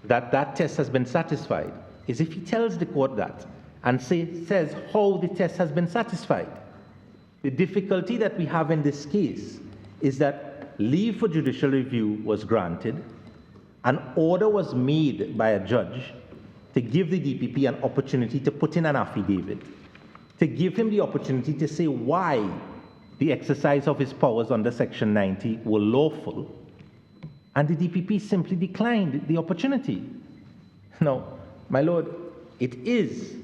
that that test has been satisfied is if he tells the court that and says how the test has been satisfied. The difficulty that we have in this case is that leave for judicial review was granted, an order was made by a judge to give the DPP an opportunity to put in an affidavit, to give him the opportunity to say why the exercise of his powers under Section 90 were lawful, and the DPP simply declined the opportunity. Now, my lord, it is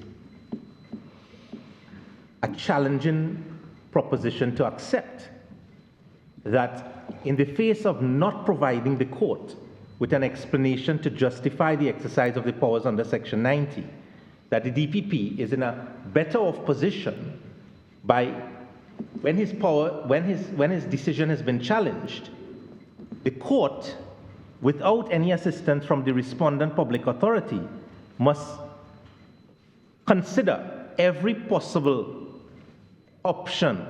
a challenging proposition to accept that in the face of not providing the court with an explanation to justify the exercise of the powers under Section 90, that the DPP is in a better off position by when his decision has been challenged, the court, without any assistance from the respondent public authority, must consider every possible option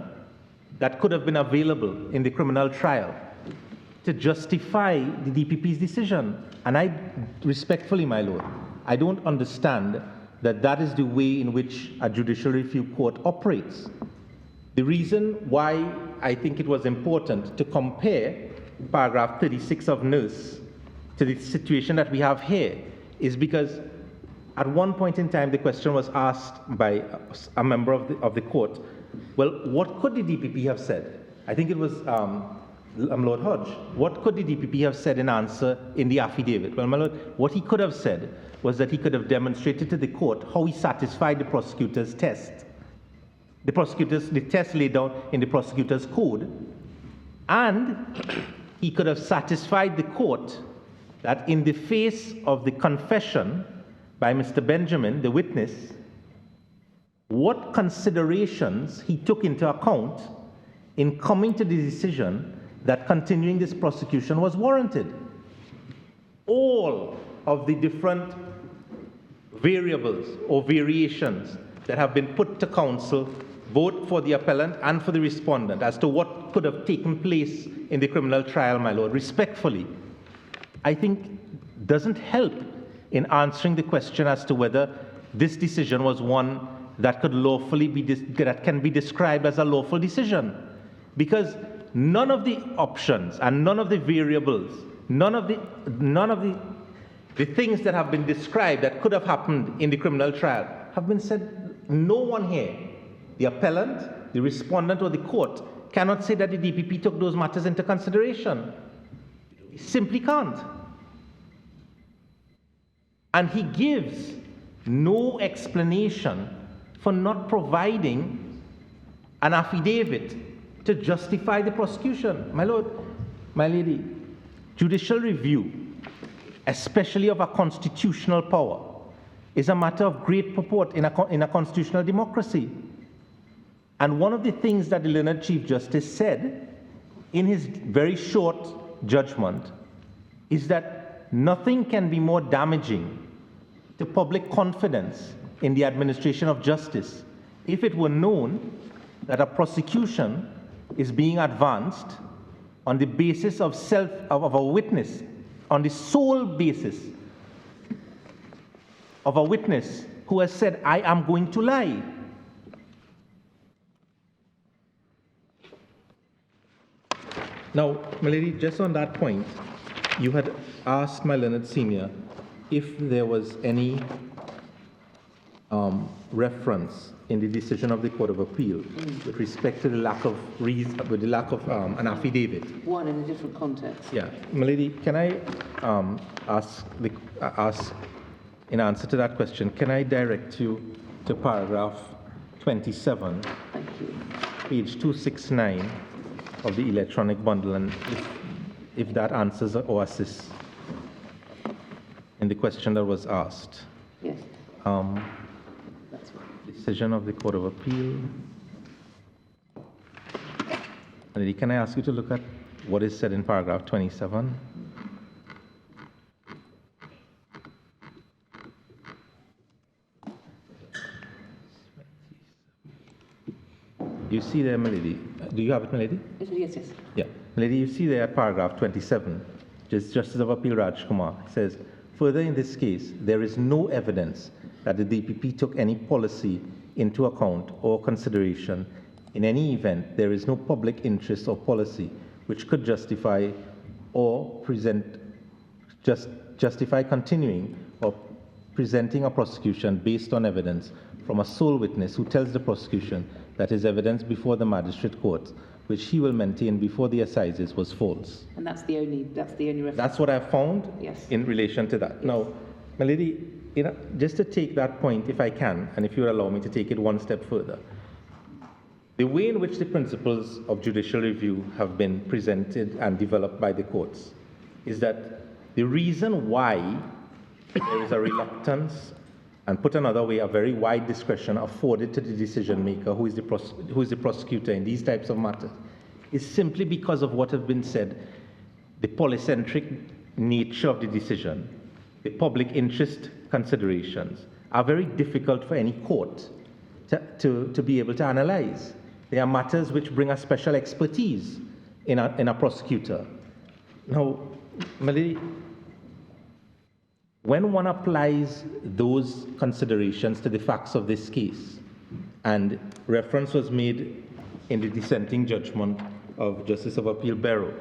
that could have been available in the criminal trial to justify the DPP's decision. And I respectfully, my lord, I don't understand that that is the way in which a judicial review court operates. The reason why I think it was important to compare paragraph 36 of Nurse to the situation that we have here is because at one point in time the question was asked by a member of the court, well, what could the DPP have said? I think it was Lord Hodge. What could the DPP have said in answer in the affidavit? Well, my lord, what he could have said was that he could have demonstrated to the court how he satisfied the prosecutor's test. The test laid down in the prosecutor's code, and he could have satisfied the court that in the face of the confession by Mr. Benjamin, the witness, what considerations he took into account in coming to the decision that continuing this prosecution was warranted. All of the different variables or variations that have been put to counsel, both for the appellant and for the respondent, as to what could have taken place in the criminal trial, my lord, respectfully, I think doesn't help in answering the question as to whether this decision was one that could lawfully be that can be described as a lawful decision, because none of the options and none of the variables, none of the things that have been described that could have happened in the criminal trial have been said. No one here, the appellant, the respondent, or the court, cannot say that the DPP took those matters into consideration. He simply can't. And he gives no explanation for not providing an affidavit to justify the prosecution. My lord, my lady, judicial review, especially of a constitutional power, is a matter of great purport in a constitutional democracy. And one of the things that the learned Chief Justice said in his very short judgment is that nothing can be more damaging to public confidence in the administration of justice if it were known that a prosecution is being advanced on the basis of a witness, on the sole basis of a witness who has said, I am going to lie. Now, my lady, just on that point, you had asked my learned senior if there was any reference in the decision of the Court of Appeal with respect to the lack of an affidavit. One in a different context. Yeah, my lady, can I ask in answer to that question? Can I direct you to paragraph 27, Thank you. page 269 of the electronic bundle, and if that answers or assists in the question that was asked. Yes. That's right. Decision of the Court of Appeal. Lady, can I ask you to look at what is said in paragraph 27? You see there, my lady? Do you have it, my lady? Yes, yes. Yeah. My lady, you see there at paragraph 27, Justice of Appeal Raj Kumar says, further in this case, there is no evidence that the DPP took any policy into account or consideration. In any event, there is no public interest or policy which could justify or justify continuing or presenting a prosecution based on evidence from a sole witness who tells the prosecution that his evidence before the magistrate court, which he will maintain before the assizes, was false. And that's the only reference. That's what I found Yes. in relation to that. Yes. Now, my lady, just to take that point, if I can, and if you allow me to take it one step further, the way in which the principles of judicial review have been presented and developed by the courts is that the reason why there is a reluctance, and put another way, a very wide discretion afforded to the decision maker, who is the prosecutor in these types of matters, is simply because of what has been said, the polycentric nature of the decision, the public interest considerations are very difficult for any court to be able to analyze. They are matters which bring a special expertise in a prosecutor. Now, Malay, when one applies those considerations to the facts of this case, and reference was made in the dissenting judgment of Justice of Appeal Barrow,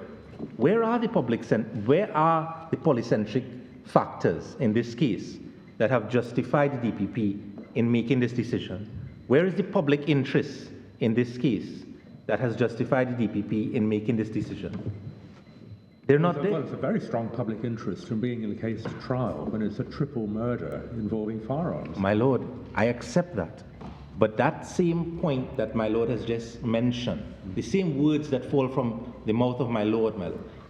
where are the polycentric factors in this case that have justified the DPP in making this decision? Where is the public interest in this case that has justified the DPP in making this decision? They're not there. Well, it's a very strong public interest in being in a case to trial when it's a triple murder involving firearms. My lord, I accept that. But that same point that my lord has just mentioned, the same words that fall from the mouth of my lord,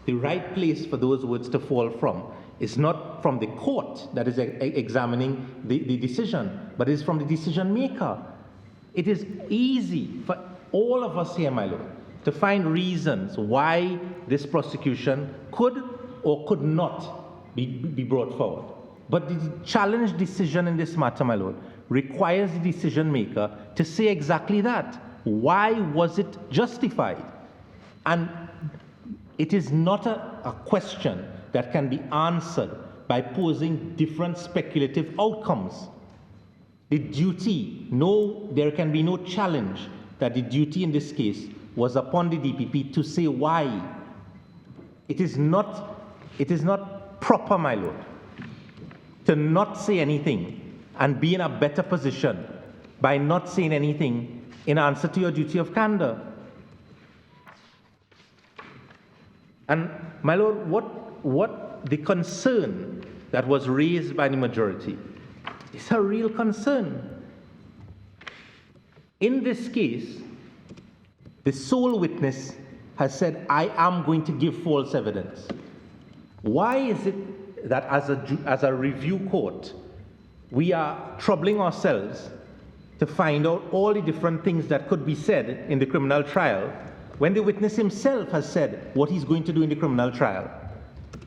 the right place for those words to fall from is not from the court that is examining the decision, but is from the decision maker. It is easy for all of us here, my lord, to find reasons why this prosecution could or could not be brought forward. But the challenge decision in this matter, my lord, requires the decision maker to say exactly that. Why was it justified? And it is not a question that can be answered by posing different speculative outcomes. The duty, there can be no challenge that the duty in this case was upon the DPP to say why. It is not proper, my lord, to not say anything and be in a better position by not saying anything in answer to your duty of candor. And my lord, what what the concern that was raised by the majority is a real concern. In this case, the sole witness has said, I am going to give false evidence. Why is it that as a review court, we are troubling ourselves to find out all the different things that could be said in the criminal trial when the witness himself has said what he's going to do in the criminal trial?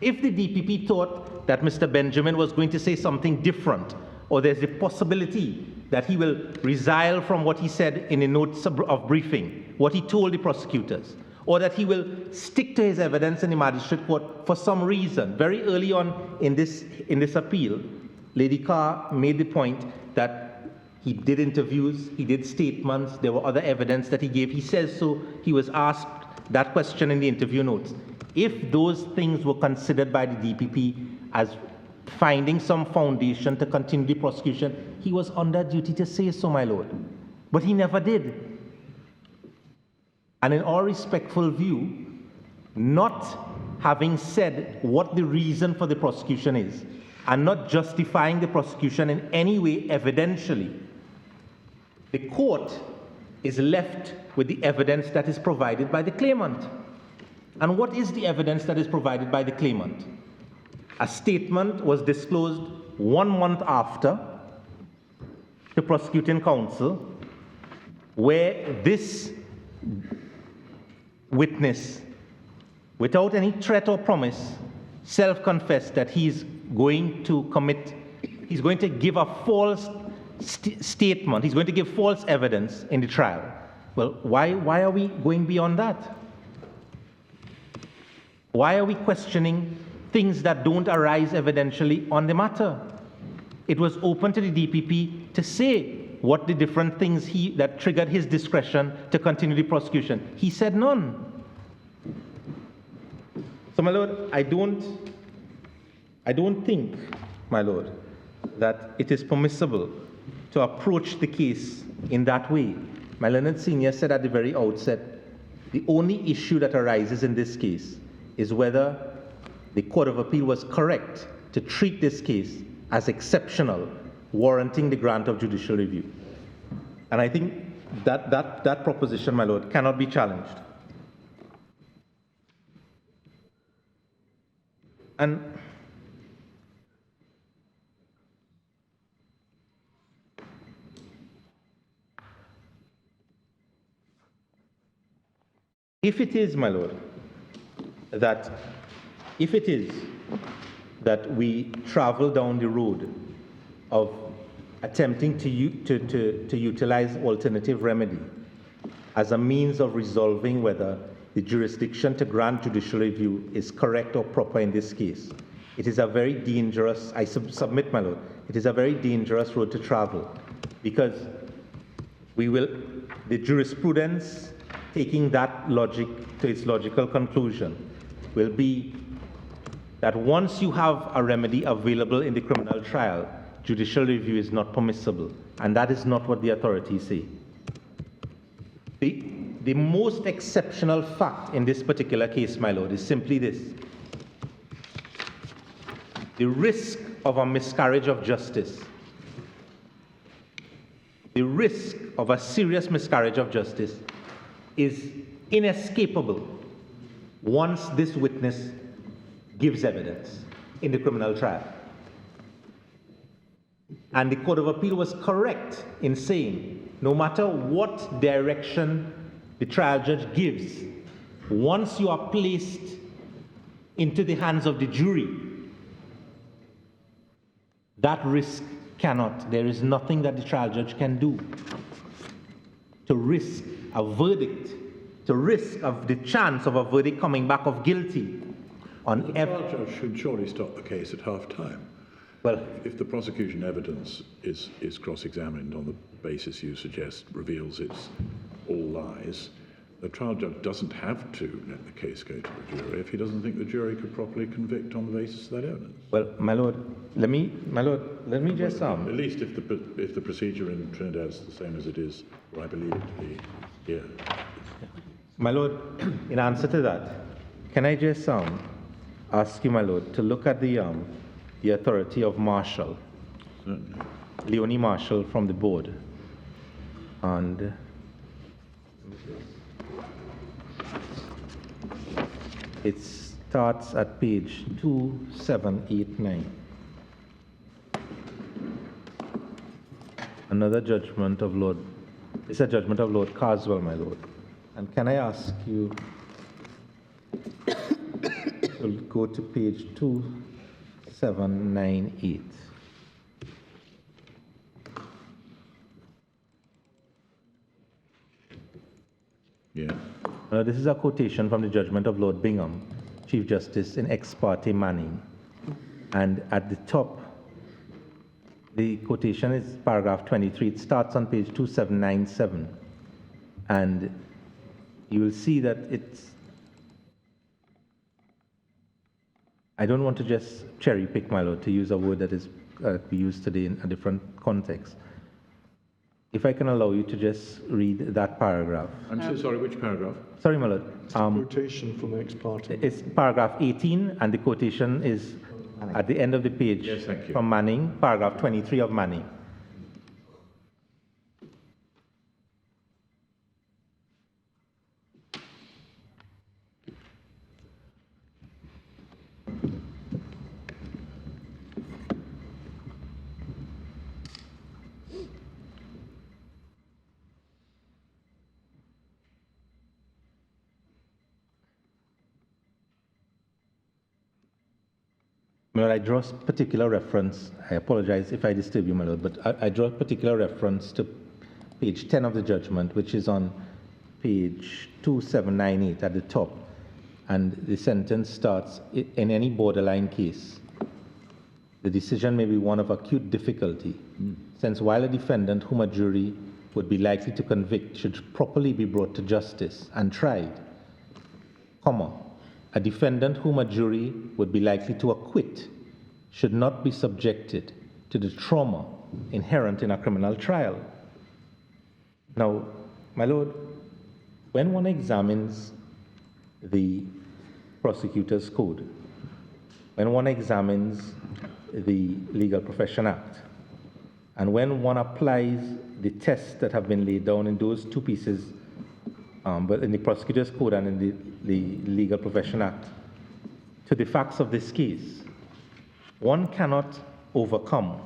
If the DPP thought that Mr. Benjamin was going to say something different, or there's a possibility that he will resile from what he said in the notes of briefing, what he told the prosecutors, or that he will stick to his evidence in the magistrate court for some reason. Very early on in this appeal, Lady Carr made the point that he did interviews, he did statements, there were other evidence that he gave. He says so. He was asked that question in the interview notes. If those things were considered by the DPP as finding some foundation to continue the prosecution, he was under duty to say so, my lord. But he never did. And in our respectful view, not having said what the reason for the prosecution is, and not justifying the prosecution in any way evidentially, the court is left with the evidence that is provided by the claimant. And what is the evidence that is provided by the claimant? A statement was disclosed 1 month after to prosecuting counsel, where this witness, without any threat or promise, self-confessed that he's going to give a false statement, he's going to give false evidence in the trial. Well, why are we going beyond that? Why are we questioning things that don't arise evidentially on the matter? It was open to the DPP to say what the different things that triggered his discretion to continue the prosecution. He said none. So, my lord, I don't think, my lord, that it is permissible to approach the case in that way. My learned senior said at the very outset, the only issue that arises in this case is whether the Court of Appeal was correct to treat this case as exceptional, warranting the grant of judicial review. And I think that proposition, my lord, cannot be challenged. And if it is, my lord, that we travel down the road of attempting to utilize alternative remedy as a means of resolving whether the jurisdiction to grant judicial review is correct or proper in this case, it is a very dangerous, I submit, my lord, it is a very dangerous road to travel, because the jurisprudence taking that logic to its logical conclusion will be that once you have a remedy available in the criminal trial, judicial review is not permissible, and that is not what the authorities say. The most exceptional fact in this particular case, my lord, is simply this. The risk of a miscarriage of justice, the risk of a serious miscarriage of justice is inescapable once this witness gives evidence in the criminal trial. And the Court of Appeal was correct in saying, no matter what direction the trial judge gives, once you are placed into the hands of the jury, that risk cannot, there is nothing that the trial judge can do to risk a verdict, to risk of the chance of a verdict coming back of guilty on the trial judge should surely stop the case at half-time. Well, if the prosecution evidence is cross-examined on the basis you suggest reveals it's all lies, the trial judge doesn't have to let the case go to the jury if he doesn't think the jury could properly convict on the basis of that evidence. Well, my lord, let me just at least if the procedure in Trinidad is the same as it is, or I believe it to be here. My lord, in answer to that, can I just ask you, my lord, to look at the authority of Marshall, Leonie Marshall from the board. And it starts at page 2789. Another judgment of Lord, it's a judgment of Lord Carswell, my lord. And can I ask you to go to page 2798. Yeah. This is a quotation from the judgment of Lord Bingham, Chief Justice in Ex parte Manning. And at the top, the quotation is paragraph 23. It starts on page 2797. And you will see that it's, I don't want to just cherry pick, my lord, to use a word that is we use today in a different context. If I can allow you to just read that paragraph. I'm so sorry, which paragraph? Sorry, my lord. Quotation from ex parte. It's paragraph 18, and the quotation is at the end of the page. Yes, thank you. From Manning, paragraph 23 of Manning. Well, I draw particular reference, I apologize if I disturb you, my lord, but I draw particular reference to page 10 of the judgment, which is on page 2798 at the top. And the sentence starts, in any borderline case, the decision may be one of acute difficulty, since while a defendant whom a jury would be likely to convict should properly be brought to justice and tried, comma, a defendant whom a jury would be likely to acquit should not be subjected to the trauma inherent in a criminal trial. Now, my lord, when one examines the Prosecutor's Code, when one examines the Legal Profession Act, and when one applies the tests that have been laid down in those two pieces, but in the Prosecutor's Code and in the Legal Profession Act, to the facts of this case, one cannot overcome,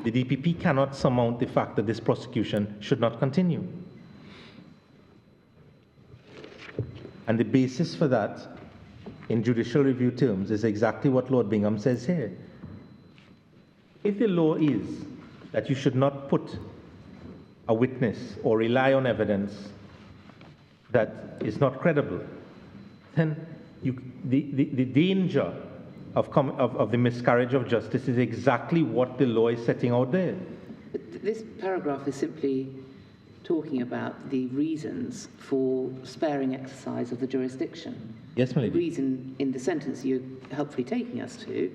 the DPP cannot surmount the fact that this prosecution should not continue. And the basis for that, in judicial review terms, is exactly what Lord Bingham says here. If the law is that you should not put a witness or rely on evidence that is not credible, then the danger of the miscarriage of justice is exactly what the law is setting out there. But this paragraph is simply talking about the reasons for sparing exercise of the jurisdiction. Yes, my lady. The reason in the sentence you're helpfully taking us to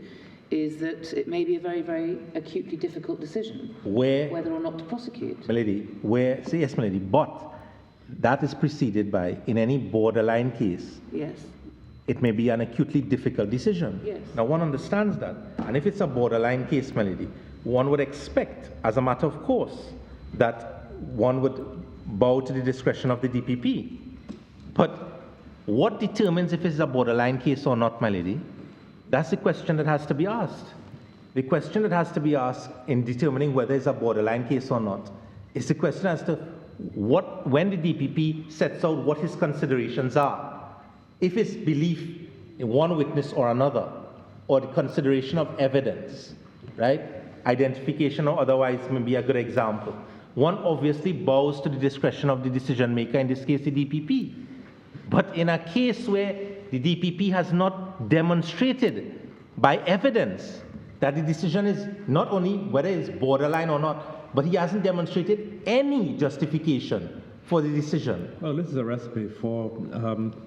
is that it may be a very, very acutely difficult decision whether or not to prosecute. My lady, yes, my lady, but that is preceded by, in any borderline case, Yes. it may be an acutely difficult decision. Yes. Now, one understands that. And if it's a borderline case, my lady, one would expect, as a matter of course, that one would bow to the discretion of the DPP. But what determines if it's a borderline case or not, my lady? That's the question that has to be asked. The question that has to be asked in determining whether it's a borderline case or not is the question as to when the DPP sets out what his considerations are. If it's belief in one witness or another, or the consideration of evidence, right? Identification or otherwise may be a good example. One obviously bows to the discretion of the decision maker, in this case the DPP. But in a case where the DPP has not demonstrated by evidence that the decision is not only whether it's borderline or not, but he hasn't demonstrated any justification for the decision. Well, this is a recipe for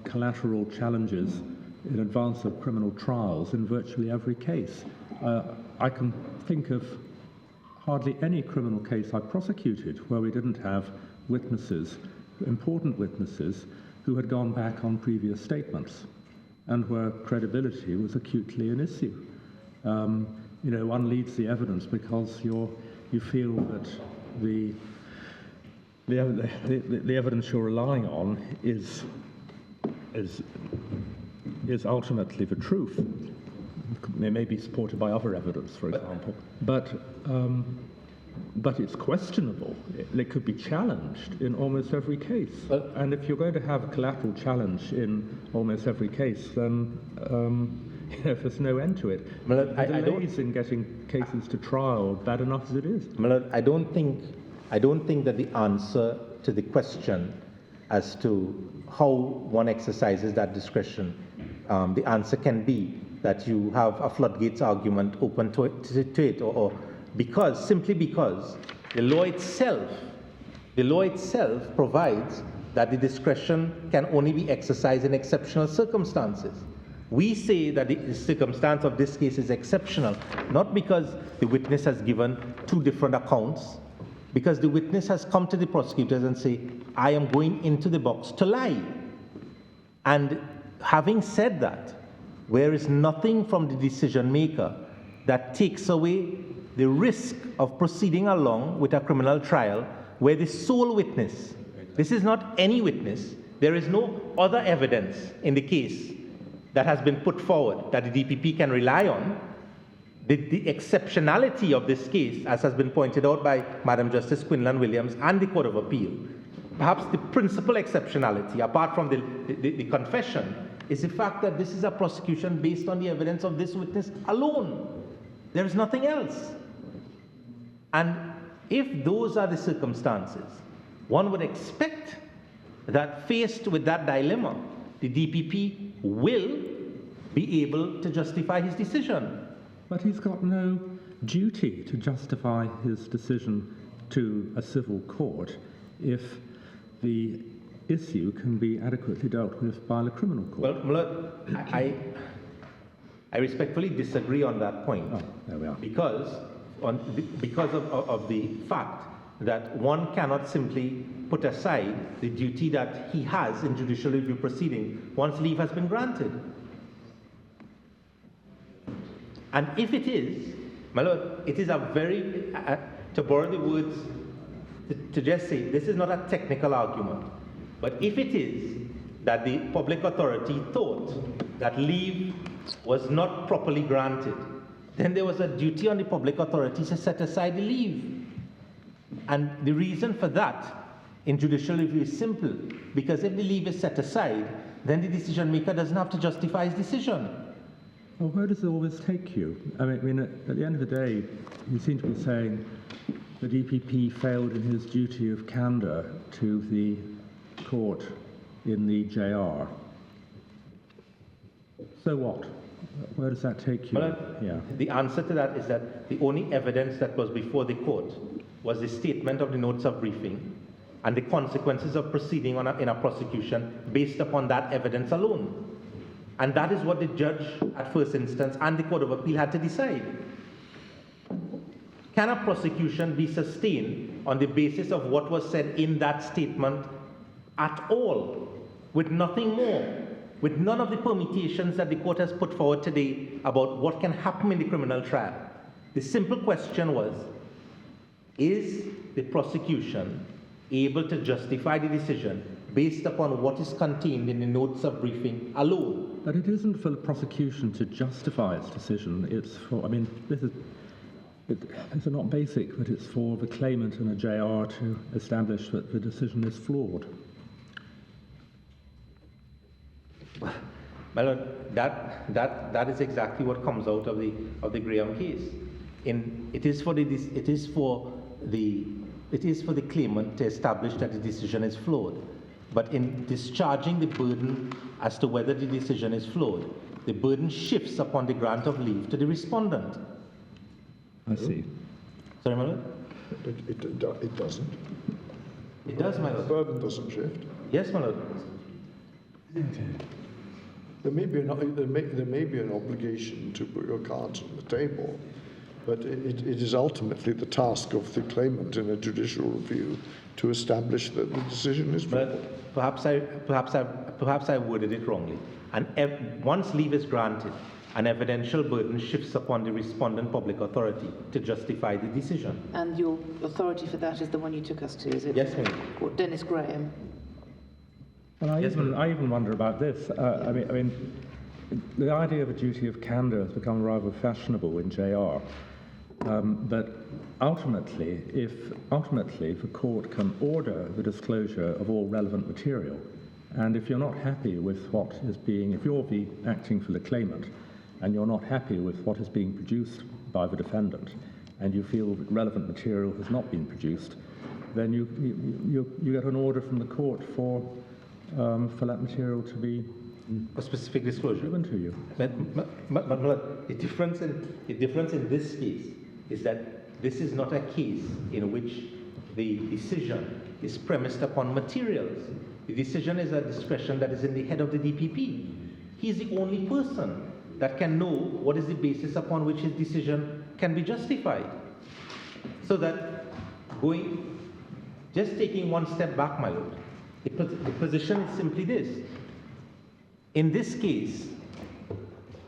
collateral challenges in advance of criminal trials in virtually every case. I can think of hardly any criminal case I prosecuted where we didn't have witnesses, important witnesses, who had gone back on previous statements. and where credibility was acutely an issue. One leads the evidence because you feel that the evidence you're relying on is ultimately the truth. It may be supported by other evidence, for example, but it's questionable. It could be challenged in almost every case. And if you're going to have a collateral challenge in almost every case, then there's no end to it. The delays in getting cases to trial, bad enough as it is. I don't think that the answer to the question as to how one exercises that discretion, the answer can be that you have a floodgates argument open to it, or simply because the law itself provides that the discretion can only be exercised in exceptional circumstances. We say that the circumstance of this case is exceptional, not because the witness has given two different accounts, because the witness has come to the prosecutors and say, I am going into the box to lie. And having said that, there is nothing from the decision maker that takes away the risk of proceeding along with a criminal trial where the sole witness, this is not any witness, there is no other evidence in the case that has been put forward that the DPP can rely on. The exceptionality of this case, as has been pointed out by Madam Justice Quinlan Williams and the Court of Appeal, perhaps the principal exceptionality, apart from the confession, is the fact that this is a prosecution based on the evidence of this witness alone. There is nothing else. And if those are the circumstances, one would expect that faced with that dilemma, the DPP will be able to justify his decision. But he's got no duty to justify his decision to a civil court if the issue can be adequately dealt with by the criminal court. Well, I respectfully disagree on that point. Oh, there we are. Because of the fact that one cannot simply put aside the duty that he has in judicial review proceeding once leave has been granted. And if it is, my lord, it is a very, to borrow the words, to just say, this is not a technical argument, but if it is that the public authority thought that leave was not properly granted, then there was a duty on the public authority to set aside the leave. And the reason for that in judicial review is simple, because if the leave is set aside, then the decision maker doesn't have to justify his decision. Well, where does all this take you? I mean, at the end of the day, you seem to be saying the DPP failed in his duty of candour to the court in the JR. So what? Where does that take you? Well, the answer to that is that the only evidence that was before the court was the statement of the notes of briefing and the consequences of proceeding in a prosecution based upon that evidence alone. And that is what the judge at first instance and the Court of Appeal had to decide. Can a prosecution be sustained on the basis of what was said in that statement at all, with nothing more, with none of the permutations that the court has put forward today about what can happen in the criminal trial? The simple question was, is the prosecution able to justify the decision based upon what is contained in the notes of briefing alone? But it isn't for the prosecution to justify its decision. It's for, I mean, it's not basic, but it's for the claimant in a JR to establish that the decision is flawed. Well, that is exactly what comes out of the Graham case. It is for the claimant to establish that the decision is flawed. But in discharging the burden as to whether the decision is flawed, the burden shifts upon the grant of leave to the respondent. I see. Sorry, my lord? It doesn't. It does, my lord. The burden doesn't shift. Yes, my lord. There may be an obligation to put your cards on the table, But it is ultimately the task of the claimant in a judicial review to establish that the decision is valid. Perhaps I worded it wrongly. And once leave is granted, an evidential burden shifts upon the respondent public authority to justify the decision. And your authority for that is the one you took us to, is it? Yes, ma'am. What, Dennis Graham? And I even wonder about this. I mean, the idea of a duty of candour has become rather fashionable in JR. But ultimately, if the court can order the disclosure of all relevant material, and if you're not happy with what is being, if you're acting for the claimant, and you're not happy with what is being produced by the defendant, and you feel that relevant material has not been produced, then you get an order from the court for that material to be a specific disclosure given to you. But the difference in this case is that this is not a case in which the decision is premised upon materials. The decision is a discretion that is in the head of the DPP. He is the only person that can know what is the basis upon which his decision can be justified. So that just taking one step back, my lord, the position is simply this. In this case,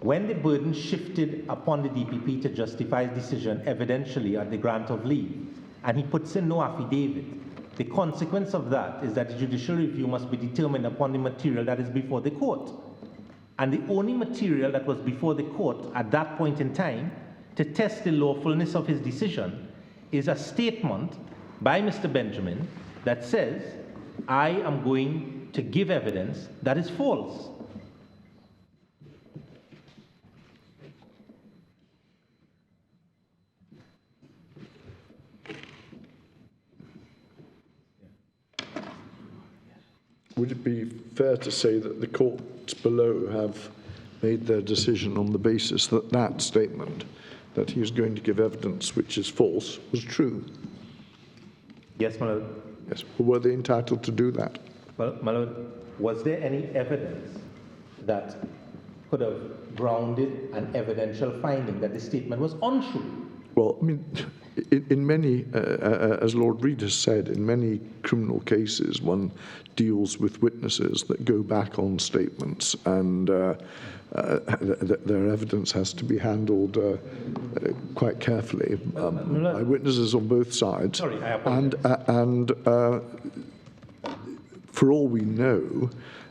when the burden shifted upon the DPP to justify his decision evidentially at the grant of leave, and he puts in no affidavit, the consequence of that is that the judicial review must be determined upon the material that is before the court. And the only material that was before the court at that point in time to test the lawfulness of his decision is a statement by Mr. Benjamin that says, I am going to give evidence that is false. Would it be fair to say that the courts below have made their decision on the basis that that statement, that he is going to give evidence which is false, was true? Yes, my lord. Yes. Were they entitled to do that? Well, my lord, was there any evidence that could have grounded an evidential finding that the statement was untrue? Well, I mean, in many, as Lord Reid has said, in many criminal cases, one deals with witnesses that go back on statements, and their evidence has to be handled quite carefully by witnesses on both sides. Sorry, I apologize. And for all we know,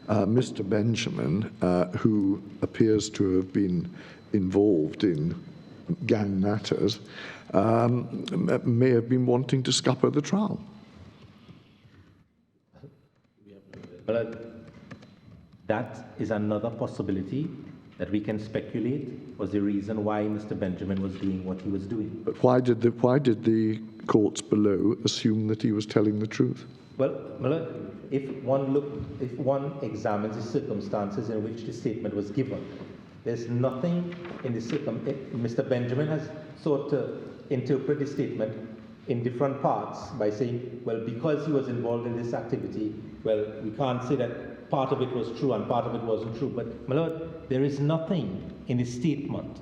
Mr. Benjamin, who appears to have been involved in gang matters, may have been wanting to scupper the trial. Well, that is another possibility that we can speculate was the reason why Mr. Benjamin was doing what he was doing. But why did the courts below assume that he was telling the truth? Well, if one examines the circumstances in which the statement was given, there's nothing in the Mr. Benjamin has sought to interpret the statement in different parts by saying, well, because he was involved in this activity, well, we can't say that part of it was true and part of it wasn't true. But, my lord, there is nothing in the statement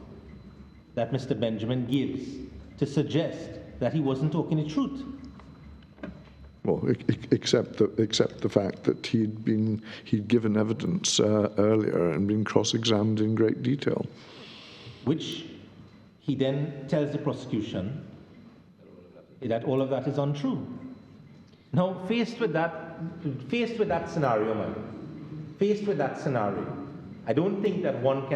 that Mr. Benjamin gives to suggest that he wasn't talking the truth. Well, except the fact that he'd given evidence earlier and been cross-examined in great detail, which he then tells the prosecution that all of that is untrue. Now, faced with that scenario, I don't think that one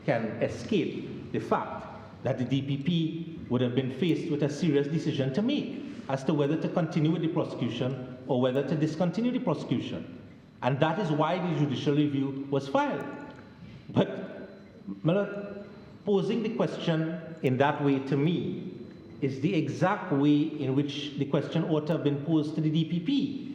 can escape the fact that the DPP would have been faced with a serious decision to make as to whether to continue with the prosecution or whether to discontinue the prosecution. And that is why the judicial review was filed. But, my lord, posing the question in that way to me is the exact way in which the question ought to have been posed to the DPP,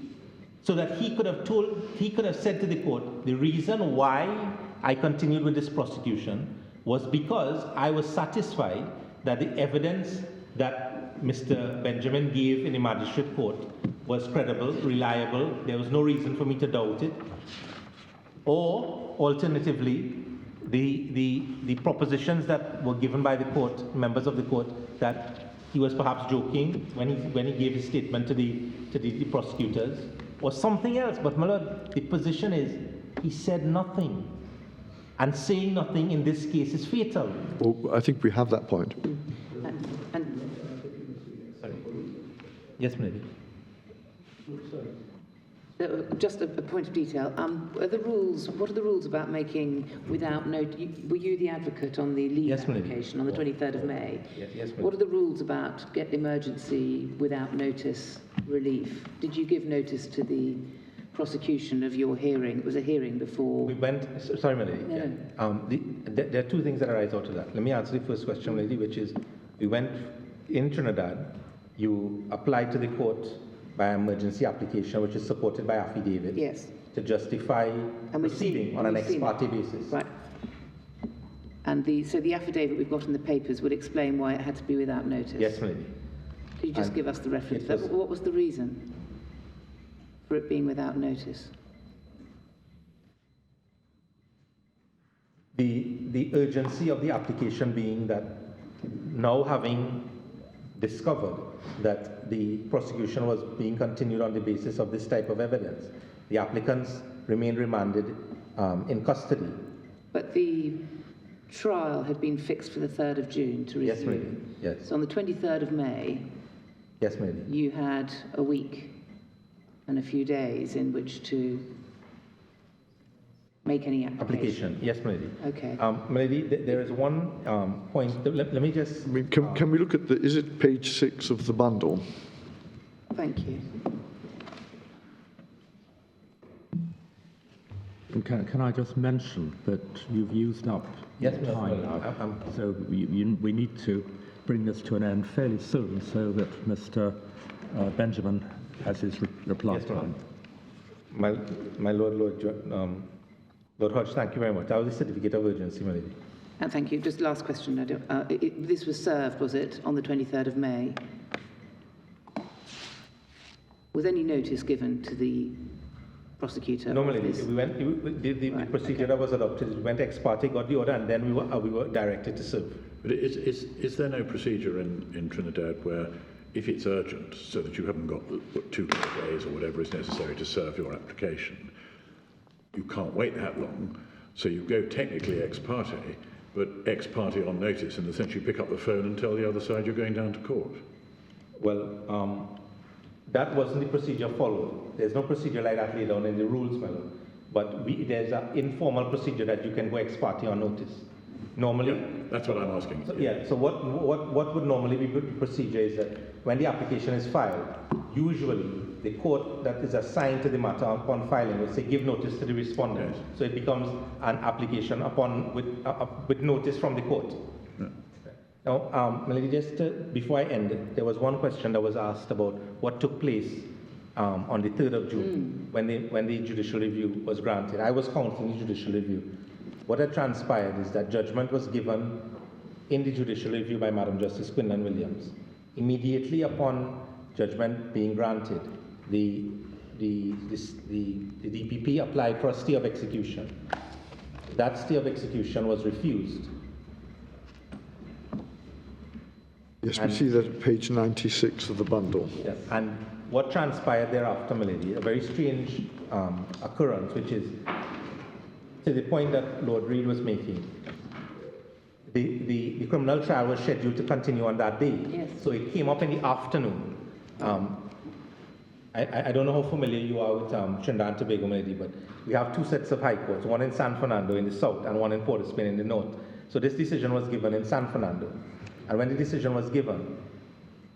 so that he could have said to the court, the reason why I continued with this prosecution was because I was satisfied that the evidence that Mr. Benjamin gave in the magistrate court was credible, reliable, there was no reason for me to doubt it, or alternatively, the propositions that were given by the court, members of the court, that he was perhaps joking when he gave his statement to the prosecutors, or something else. But my lord, the position is he said nothing, and saying nothing in this case is fatal. Well, I think we have that point. Sorry. Yes, Milady. Just a point of detail. What are the rules about making without notice? Were you the advocate on the leave application on the 23rd of May? Yes, what are the rules about get emergency without notice relief? Did you give notice to the prosecution of your hearing? It was a hearing before. We went. Sorry, Milady. No. There are two things that arise out of that. Let me answer the first question, Milady, which is we went in Trinidad. You applied to the court by emergency application, which is supported by affidavit, yes, to justify proceeding on an ex parte basis. Right. And so the affidavit we've got in the papers would explain why it had to be without notice. Yes, Milady. Could you just give us the reference? What was the reason for it being without notice? The urgency of the application being that now having discovered that the prosecution was being continued on the basis of this type of evidence, the applicants remained remanded in custody. But the trial had been fixed for the 3rd of June to resume. Yes, Milady. Yes. So on the 23rd of May, yes, Milady, you had a week and a few days in which to make any application. Yes, Milady. Okay. Milady, there is one point. Let me just. I mean, can we look at is it page 6 of the bundle? Thank you. Can I just mention that you've used up your time now, so we need to bring this to an end fairly soon so that Mr. Benjamin has his reply time. My Lord Hodge, thank you very much. That was a certificate of urgency, my lady. And thank you. Just last question. This was served, was it, on the 23rd of May? Was any notice given to the prosecutor? No, my lady. The procedure that was adopted, we went ex parte, got the order, and then we were directed to serve. But is there no procedure in Trinidad where, if it's urgent, so that you haven't got 2 days or whatever is necessary to serve your application, you can't wait that long, so you go technically ex parte, but ex parte on notice in the sense you pick up the phone and tell the other side you're going down to court? Well, that wasn't the procedure followed. There's no procedure like that laid down in the rules, my lord. But there's an informal procedure that you can go ex parte on notice. Normally, yeah, that's what I'm asking. So what would normally be the procedure is that when the application is filed, usually the court that is assigned to the matter upon filing will say give notice to the respondent. Yes. So it becomes an application with notice from the court. Yeah. Now, Melody, just before I end, there was one question that was asked about what took place on the 3rd of June when the judicial review was granted. I was counseling the judicial review. What had transpired is that judgment was given in the judicial review by Madam Justice Quinlan Williams. Immediately upon judgment being granted, the DPP applied for a stay of execution. That stay of execution was refused. Yes, we see that at page 96 of the bundle. Yes, and what transpired thereafter, my lady, a very strange occurrence, which is to the point that Lord Reid was making. The criminal trial was scheduled to continue on that day. Yes. So it came up in the afternoon. I don't know how familiar you are with Trinidad and Tobago, lady, but we have 2 sets of high courts, one in San Fernando in the south and one in Port of Spain in the north. So this decision was given in San Fernando. And when the decision was given,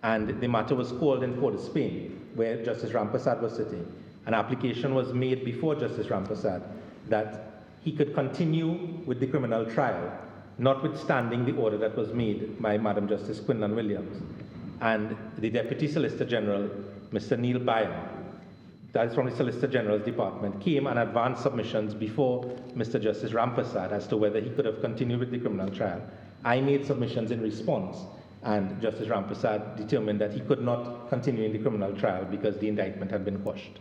and the matter was called in Port of Spain, where Justice Rampasad was sitting, an application was made before Justice Rampasad that he could continue with the criminal trial, notwithstanding the order that was made by Madam Justice Quinlan Williams. And the Deputy Solicitor General, Mr. Neil Bouye, that is from the Solicitor General's Department, came and advanced submissions before Mr. Justice Rampasad as to whether he could have continued with the criminal trial. I made submissions in response, and Justice Rampasad determined that he could not continue in the criminal trial because the indictment had been quashed.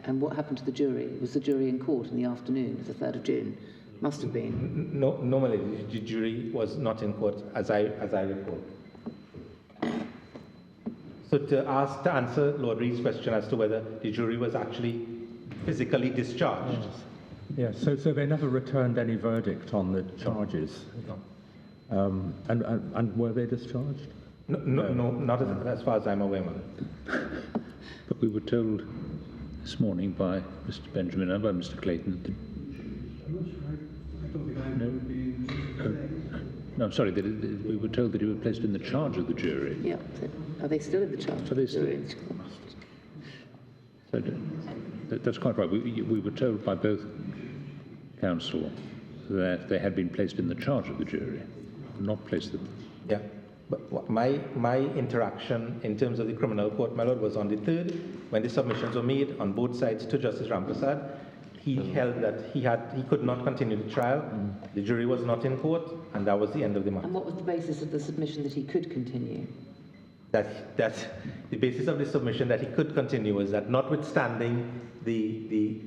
And what happened to the jury? Was the jury in court in the afternoon of the 3rd of June? Must have been. No, normally the jury was not in court, as I recall. So to answer Lord Reed's question as to whether the jury was actually physically discharged. Yes. So they never returned any verdict on the charges. No. And were they discharged? No, not as far as I'm aware, Madam. But we were told this morning by Mr. Benjamin and by Mr. Clayton that no, I'm sorry, we were told that you were placed in the charge of the jury. Yeah. Are they still in the charge? Are they still? So that's quite right. We were told by both counsel that they had been placed in the charge of the jury, not placed in. Yeah. But my interaction in terms of the criminal court, my lord, was on the 3rd, when the submissions were made on both sides to Justice Ramprasad. He held that he could not continue the trial. The jury was not in court, and that was the end of the matter. And what was the basis of the submission that he could continue? That the basis of the submission that he could continue was that, notwithstanding the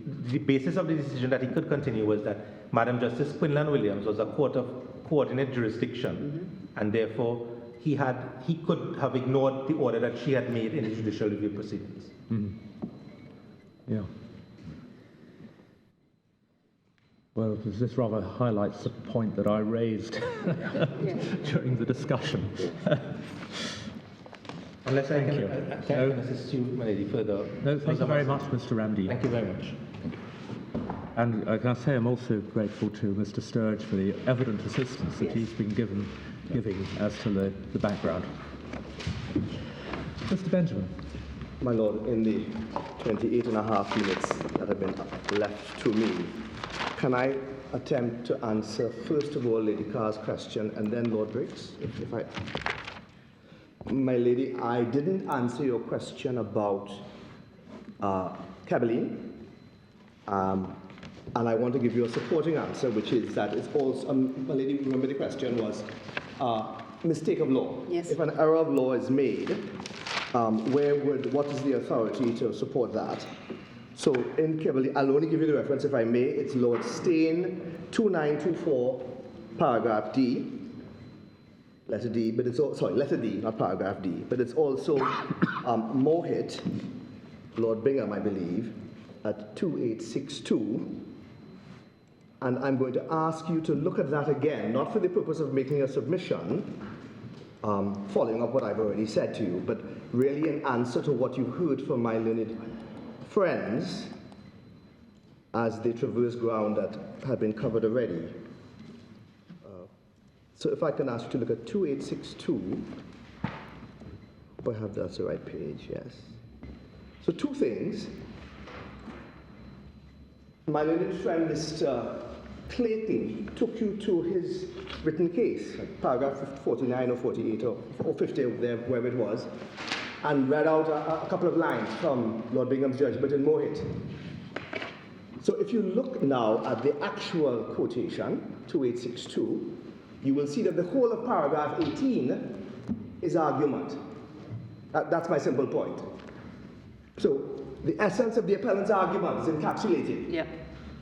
basis of the decision that he could continue was that Madam Justice Quinlan Williams was a court of coordinate jurisdiction, and therefore he could have ignored the order that she had made in the judicial review proceedings. Yeah. Well, this rather highlights the point that I raised during the discussion. Unless I can assist you, my lady, further. No, thank you very much, Mr. Ramdi. Thank you very much. And can I say I'm also grateful to Mr. Sturge for the evident assistance that he's been giving as to the background. Mr. Benjamin. My Lord, in the 28 and a half minutes that have been left to me, can I attempt to answer, first of all, Lady Carr's question, and then Lord Briggs? My lady, I didn't answer your question about Cabeline, and I want to give you a supporting answer, which is that it's also, my lady, remember the question was mistake of law. Yes. If an error of law is made, what is the authority to support that? So in Cabeline, I'll only give you the reference if I may. It's Lord Stain, 2924, paragraph D. Letter D, but it's also, letter D, not paragraph D, but it's also Mohit, Lord Bingham, I believe, at 2862. And I'm going to ask you to look at that again, not for the purpose of making a submission, following up what I've already said to you, but really in answer to what you heard from my learned friends as they traverse ground that had been covered already. So if I can ask you to look at 2862, I have that's the right page, yes. So two things. My learned friend, Mr. Clayton, took you to his written case, like paragraph 49 or 48 or 50 of there, wherever it was, and read out a couple of lines from Lord Bingham's judgment in Mohit. So if you look now at the actual quotation, 2862, you will see that the whole of paragraph 18 is argument. That's my simple point. So the essence of the appellant's argument is encapsulated. Yeah.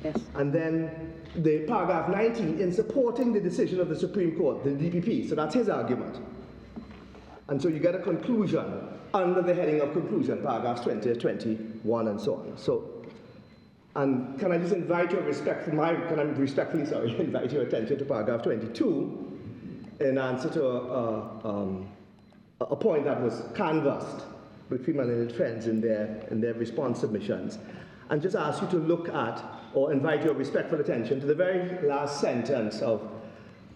Yes. And then the paragraph 19 in supporting the decision of the Supreme Court, the DPP. So that's his argument. And so you get a conclusion under the heading of conclusion, paragraphs 20, 21, and so on. So, and can I just invite your invite your attention to paragraph 22 in answer to a point that was canvassed between my learned friends in their response submissions, and just ask you to look at or invite your respectful attention to the very last sentence of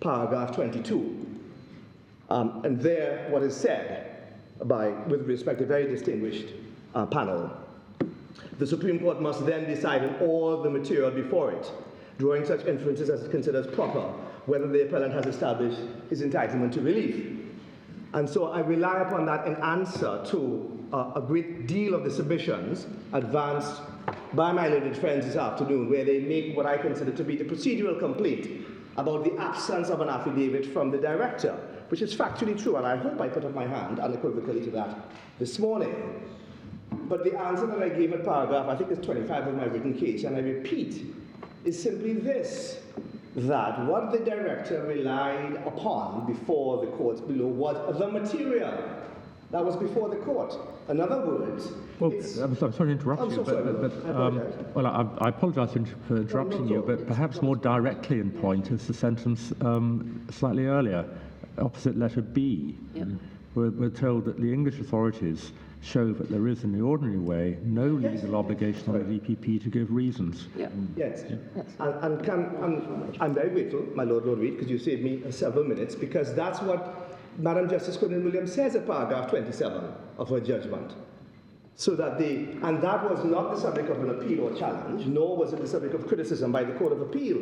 paragraph 22. And there, what is said with respect to a very distinguished panel. The Supreme Court must then decide on all the material before it, drawing such inferences as it considers proper, whether the appellant has established his entitlement to relief. And so I rely upon that in answer to a great deal of the submissions advanced by my learned friends this afternoon, where they make what I consider to be the procedural complaint about the absence of an affidavit from the director, which is factually true, and I hope I put up my hand unequivocally to that this morning. But the answer that I gave at paragraph, I think it's 25 of my written case, and I repeat, is simply this, that what the director relied upon before the courts below was the material that was before the court. In other words, well, I'm sorry to interrupt you, I apologise for interrupting you, but perhaps more directly in point is the sentence slightly earlier, opposite letter B. Yep. We're told that the English authorities show that there is, in the ordinary way, no legal obligation on the DPP to give reasons. Yeah. Yes. And I'm very grateful, my Lord Reid, because you saved me several minutes, because that's what Madam Justice Quinlan Williams says at paragraph 27 of her judgment. So that and that was not the subject of an appeal or challenge, nor was it the subject of criticism by the Court of Appeal.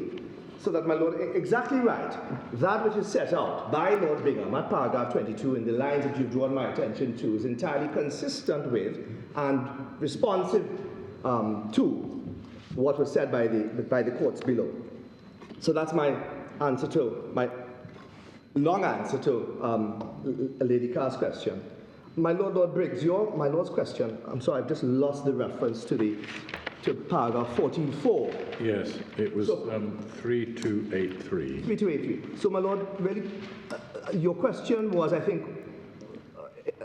So that, my Lord, exactly right, that which is set out by Lord Bingham at paragraph 22 in the lines that you've drawn my attention to is entirely consistent with and responsive to what was said by the courts below. So that's my answer to, my long answer to Lady Carr's question. My Lord Briggs, my Lord's question, I'm sorry, I've just lost the reference to paragraph 14.4. Yes, it was 3283. 3283. So, my Lord, really, your question was, I think,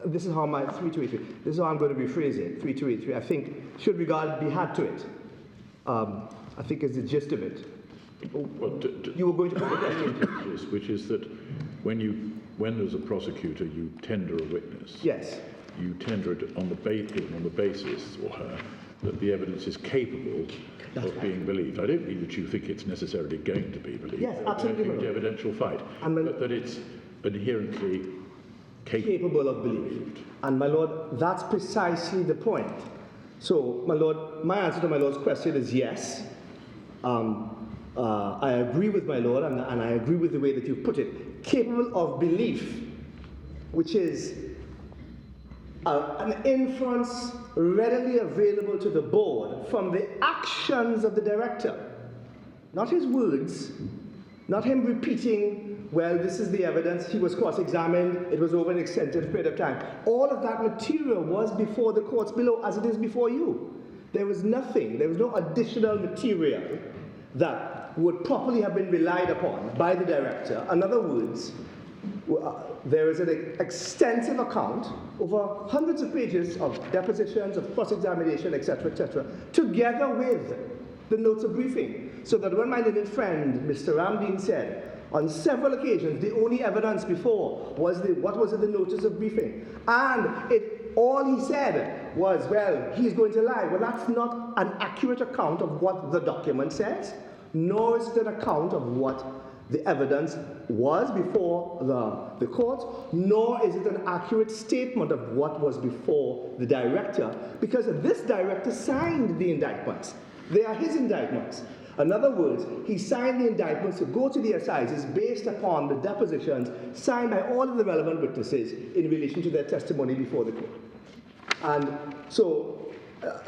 this is how my 3283, this is how I'm going to rephrase it, 3283, I think, should regard be had to it. I think is the gist of it. Well, you were going to put the question, which is that when as a prosecutor you tender a witness, yes, you tender it on the basis, or her, that the evidence is capable of being believed. I don't mean that you think it's necessarily going to be believed. Yes, absolutely. The evidential fight, but that it's inherently capable of belief. And my Lord, that's precisely the point. So, my Lord, my answer to my Lord's question is yes. I agree with my Lord, and I agree with the way that you've put it. Capable of belief, which is an inference readily available to the board from the actions of the director. Not his words, not him repeating, well, this is the evidence, he was cross-examined, it was over an extended period of time. All of that material was before the courts below, as it is before you. There was nothing, there was no additional material that would properly have been relied upon by the director. In other words, there is an extensive account over hundreds of pages of depositions, of cross-examination, etc., together with the notes of briefing. So that when my little friend, Mr. Ramdeen, said, on several occasions, the only evidence before was what was in the notice of briefing. And all he said was, well, he's going to lie. Well, that's not an accurate account of what the document says, nor is it an account of what the evidence was before the court, nor is it an accurate statement of what was before the director, because this director signed the indictments. They are his indictments. In other words, he signed the indictments to go to the assizes based upon the depositions signed by all of the relevant witnesses in relation to their testimony before the court. And so,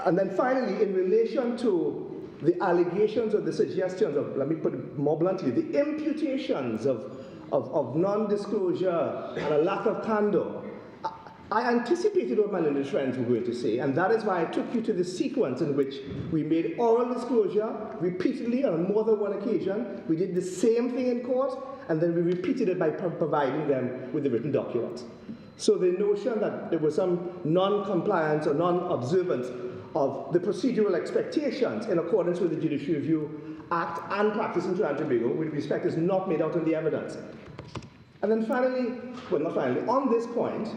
and then finally, in relation to the allegations or the suggestions of, let me put it more bluntly, the imputations of non-disclosure and a lack of candor, I anticipated what my learned friends were going to say, and that is why I took you to the sequence in which we made oral disclosure repeatedly on more than one occasion. We did the same thing in court, and then we repeated it by providing them with the written documents. So the notion that there was some non-compliance or non-observance of the procedural expectations in accordance with the Judicial Review Act and practice in Trinidad and Tobago, with respect, is not made out in the evidence. And then finally, well, not finally, on this point,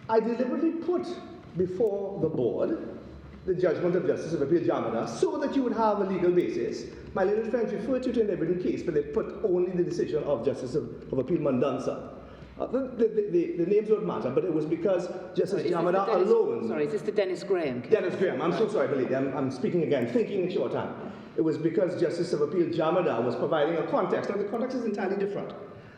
I deliberately put before the board the judgment of Justice of Appeal Jamada so that you would have a legal basis. My little friends referred to it in their written case, but they put only the decision of Justice of Appeal Mandansa. The names don't matter, but it was because Justice Jamada alone... Sorry, is this the Dennis Graham case? Dennis Graham, I'm so sorry, believe me, I'm speaking again, thinking in shorthand. It was because Justice of Appeal Jamada was providing a context, and the context is entirely different.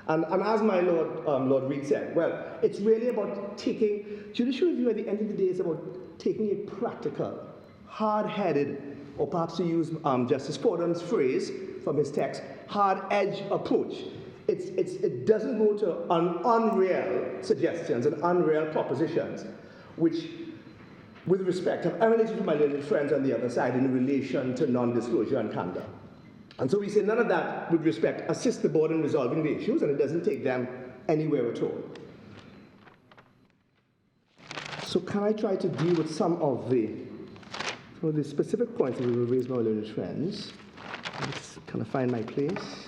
And as my Lord Reid said, well, it's really about taking, judicial review at the end of the day is about taking a practical, hard-headed, or perhaps to use Justice Fordham's phrase from his text, hard-edge approach. It doesn't go to unreal suggestions and unreal propositions, which with respect, I've emanated from my learned friends on the other side in relation to non-disclosure and candor. And so we say none of that, with respect, assists the board in resolving the issues, and it doesn't take them anywhere at all. So can I try to deal with some of the specific points that we will raise by my learned friends? Let's kind of find my place.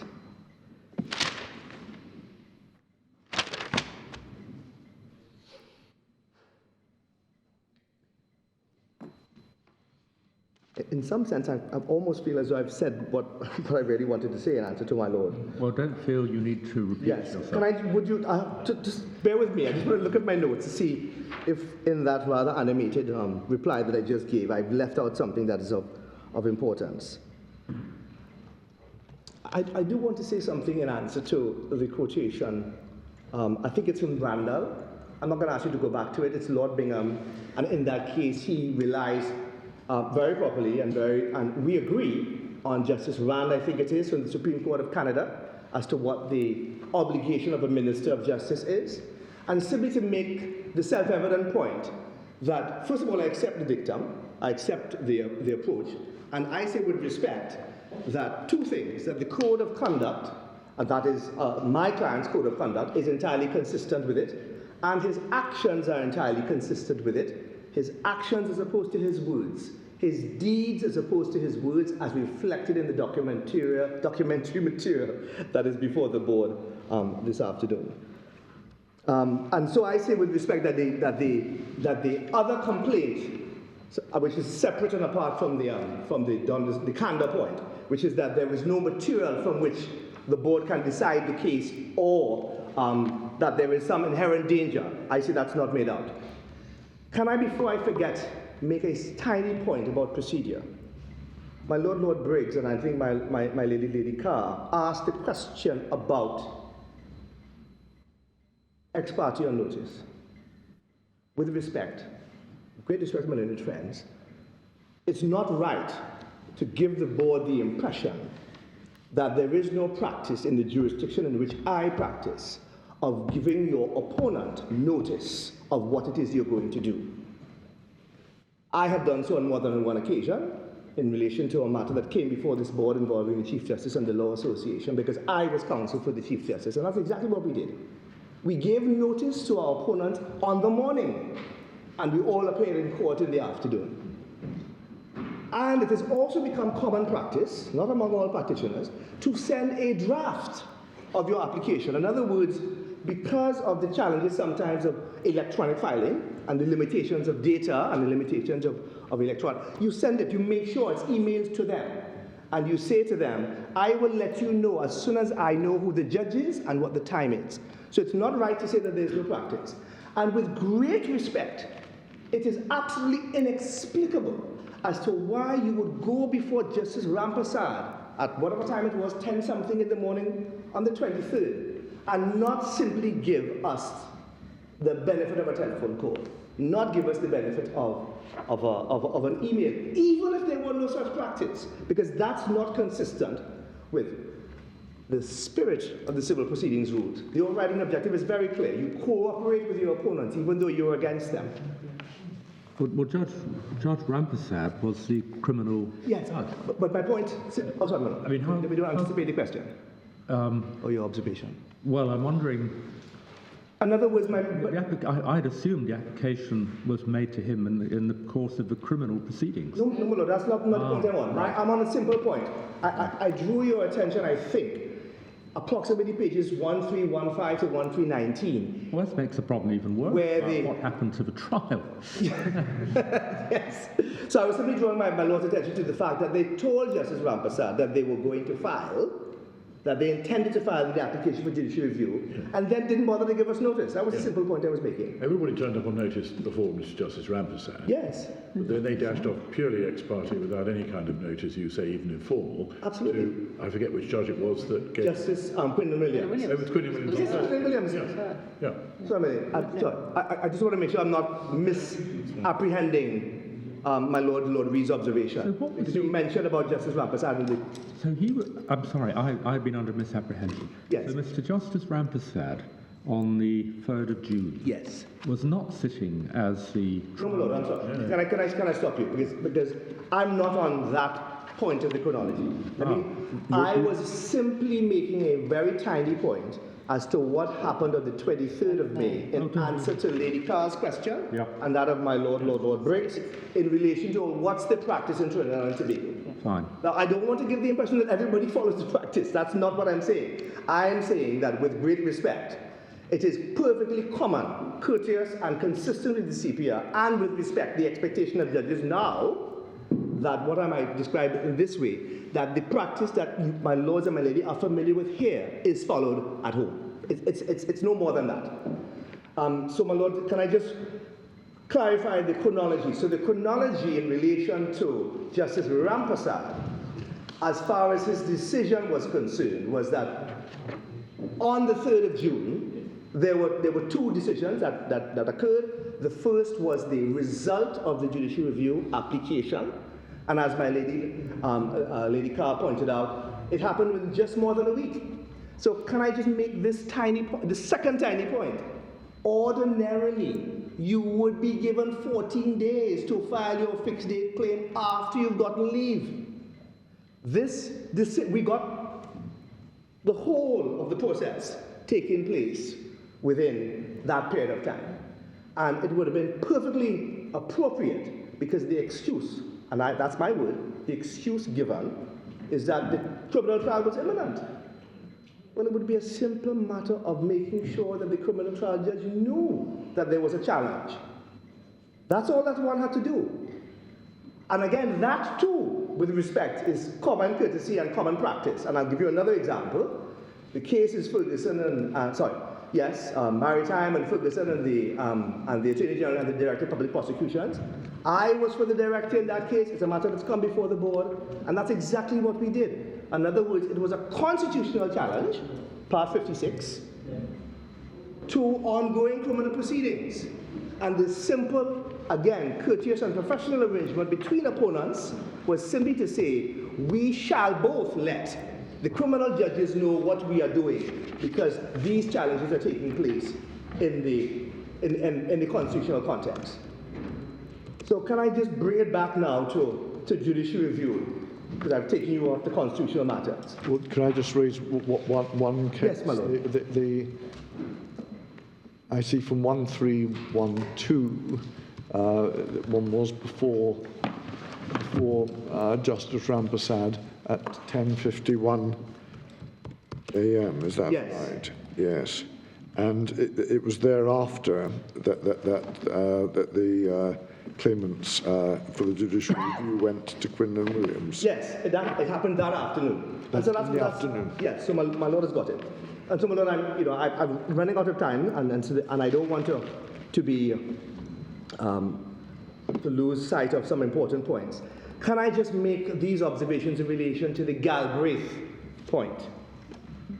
In some sense, I almost feel as though I've said what I really wanted to say in answer to my lord. Well, don't feel you need to repeat yourself. Can I, would you, just bear with me, I just want to look at my notes to see if in that rather animated reply that I just gave, I've left out something that is of importance. I do want to say something in answer to the quotation. I think it's from Randall. I'm not going to ask you to go back to it. It's Lord Bingham, and in that case, he relies very properly and we agree on Justice Rand, I think it is, from the Supreme Court of Canada, as to what the obligation of a Minister of Justice is. And simply to make the self-evident point that, first of all, I accept the dictum, I accept the approach, and I say with respect that two things, that the code of conduct, and that is my client's code of conduct, is entirely consistent with it, and his actions are entirely consistent with it. His actions as opposed to his words, his deeds as opposed to his words, as reflected in the documentary material that is before the board this afternoon. And so I say with respect that the other complaint, which is separate and apart from the candor point, which is that there is no material from which the board can decide the case, or that there is some inherent danger, I say that's not made out. Can I, before I forget, make a tiny point about procedure? My Lord Briggs, and I think my Lady Carr, asked a question about ex parte on notice. With respect, great respect to my learned friends, it's not right to give the board the impression that there is no practice in the jurisdiction in which I practice of giving your opponent notice of what it is you're going to do. I have done so on more than one occasion in relation to a matter that came before this board involving the Chief Justice and the Law Association, because I was counsel for the Chief Justice, and that's exactly what we did. We gave notice to our opponent on the morning, and we all appeared in court in the afternoon. And it has also become common practice, not among all practitioners, to send a draft of your application. In other words, because of the challenges sometimes of electronic filing and the limitations of data and the limitations of electronic, you send it, you make sure it's emailed to them, and you say to them, I will let you know as soon as I know who the judge is and what the time is. So it's not right to say that there's no practice. And with great respect, it is absolutely inexplicable as to why you would go before Justice Rampasad at whatever time it was, 10-something in the morning on the 23rd, and not simply give us the benefit of a telephone call, not give us the benefit of an email, even if there were no such practice, because that's not consistent with the spirit of the civil proceedings rules. The overriding objective is very clear. You cooperate with your opponents, even though you're against them. Well, Judge Rampasad was the criminal. Yes, but my point. Oh, sorry, no. I mean, we don't anticipate the question or your observation. Well, I'm wondering. In other words, I'd assumed the application was made to him in the course of the criminal proceedings. No, that's not the point I'm on. Right. I'm on a simple point. I drew your attention, I think, approximately pages 1315 to 1319. Well, this makes the problem even worse. What happened to the trial? Yes. So I was simply drawing my Lord's attention to the fact that they told Justice Rampasad that they were going to file, that they intended to file the application for judicial review, and then didn't bother to give us notice. That was the simple point I was making. Everybody turned up on notice before Mr. Justice Rampasad. Yes. But then they dashed off purely ex parte without any kind of notice, you say, even informal. Absolutely. To, I forget which judge it was that gave... Justice Quinlan Williams. Oh, with Quinlan Williams. Yes, Quinlan Williams. Yeah. Sorry, I just want to make sure I'm not misapprehending my Lord Reed's observation. So because you mentioned about Justice Rampasad. So I'm sorry, I've been under misapprehension. Yes. So Mr. Justice Rampasad on the 3rd of June Yes. was not sitting as the... No, my lord, I'm sorry. Can I stop you? Because I'm not on that point of the chronology. I was simply making a very tiny point as to what happened on the 23rd of May in answer to Lady Carr's question and that of my Lord Briggs in relation to what's the practice in Trinidad and Tobago. Fine. Now, I don't want to give the impression that everybody follows the practice. That's not what I'm saying. I am saying that with great respect, it is perfectly common, courteous, and consistent with the CPR, and with respect, the expectation of judges now, that what I might describe in this way, that the practice that my lords and my lady are familiar with here is followed at home. It's no more than that. So, my lord, can I just clarify the chronology? So the chronology in relation to Justice Rampersad, as far as his decision was concerned, was that on the 3rd of June, there were two decisions that occurred. The first was the result of the judicial review application. And as my Lady Carr pointed out, it happened within just more than a week. So can I just make this tiny point, the second tiny point? Ordinarily, you would be given 14 days to file your fixed date claim after you've gotten leave. We got the whole of the process taking place within that period of time. And it would have been perfectly appropriate because the excuse, and that's my word, the excuse given is that the criminal trial was imminent. Well, it would be a simple matter of making sure that the criminal trial judge knew that there was a challenge. That's all that one had to do. And again, that too, with respect, is common courtesy and common practice. And I'll give you another example. The case is Ferguson and, Maritime and Ferguson and the Attorney General and the Director of Public Prosecutions. I was for the director in that case. It's a matter that's come before the board, and that's exactly what we did. In other words, it was a constitutional challenge, Part 56, to ongoing criminal proceedings. And the simple, again, courteous and professional arrangement between opponents was simply to say, we shall both let the criminal judges know what we are doing, because these challenges are taking place in the constitutional context. So can I just bring it back now to judicial review, because I've taken you off the constitutional matters. Well, can I just raise one case? Yes, my lord. I see from 1312, one was before Justice Rampersad at 10:51 a.m. Is that right? Yes. And it was thereafter that the claimants for the judicial review went to Quinn and Williams. Yes, it happened that afternoon. That's in the afternoon. Yes, so my lord has got it. And so my lord, I'm running out of time, and I don't want to lose sight of some important points. Can I just make these observations in relation to the Galbraith point?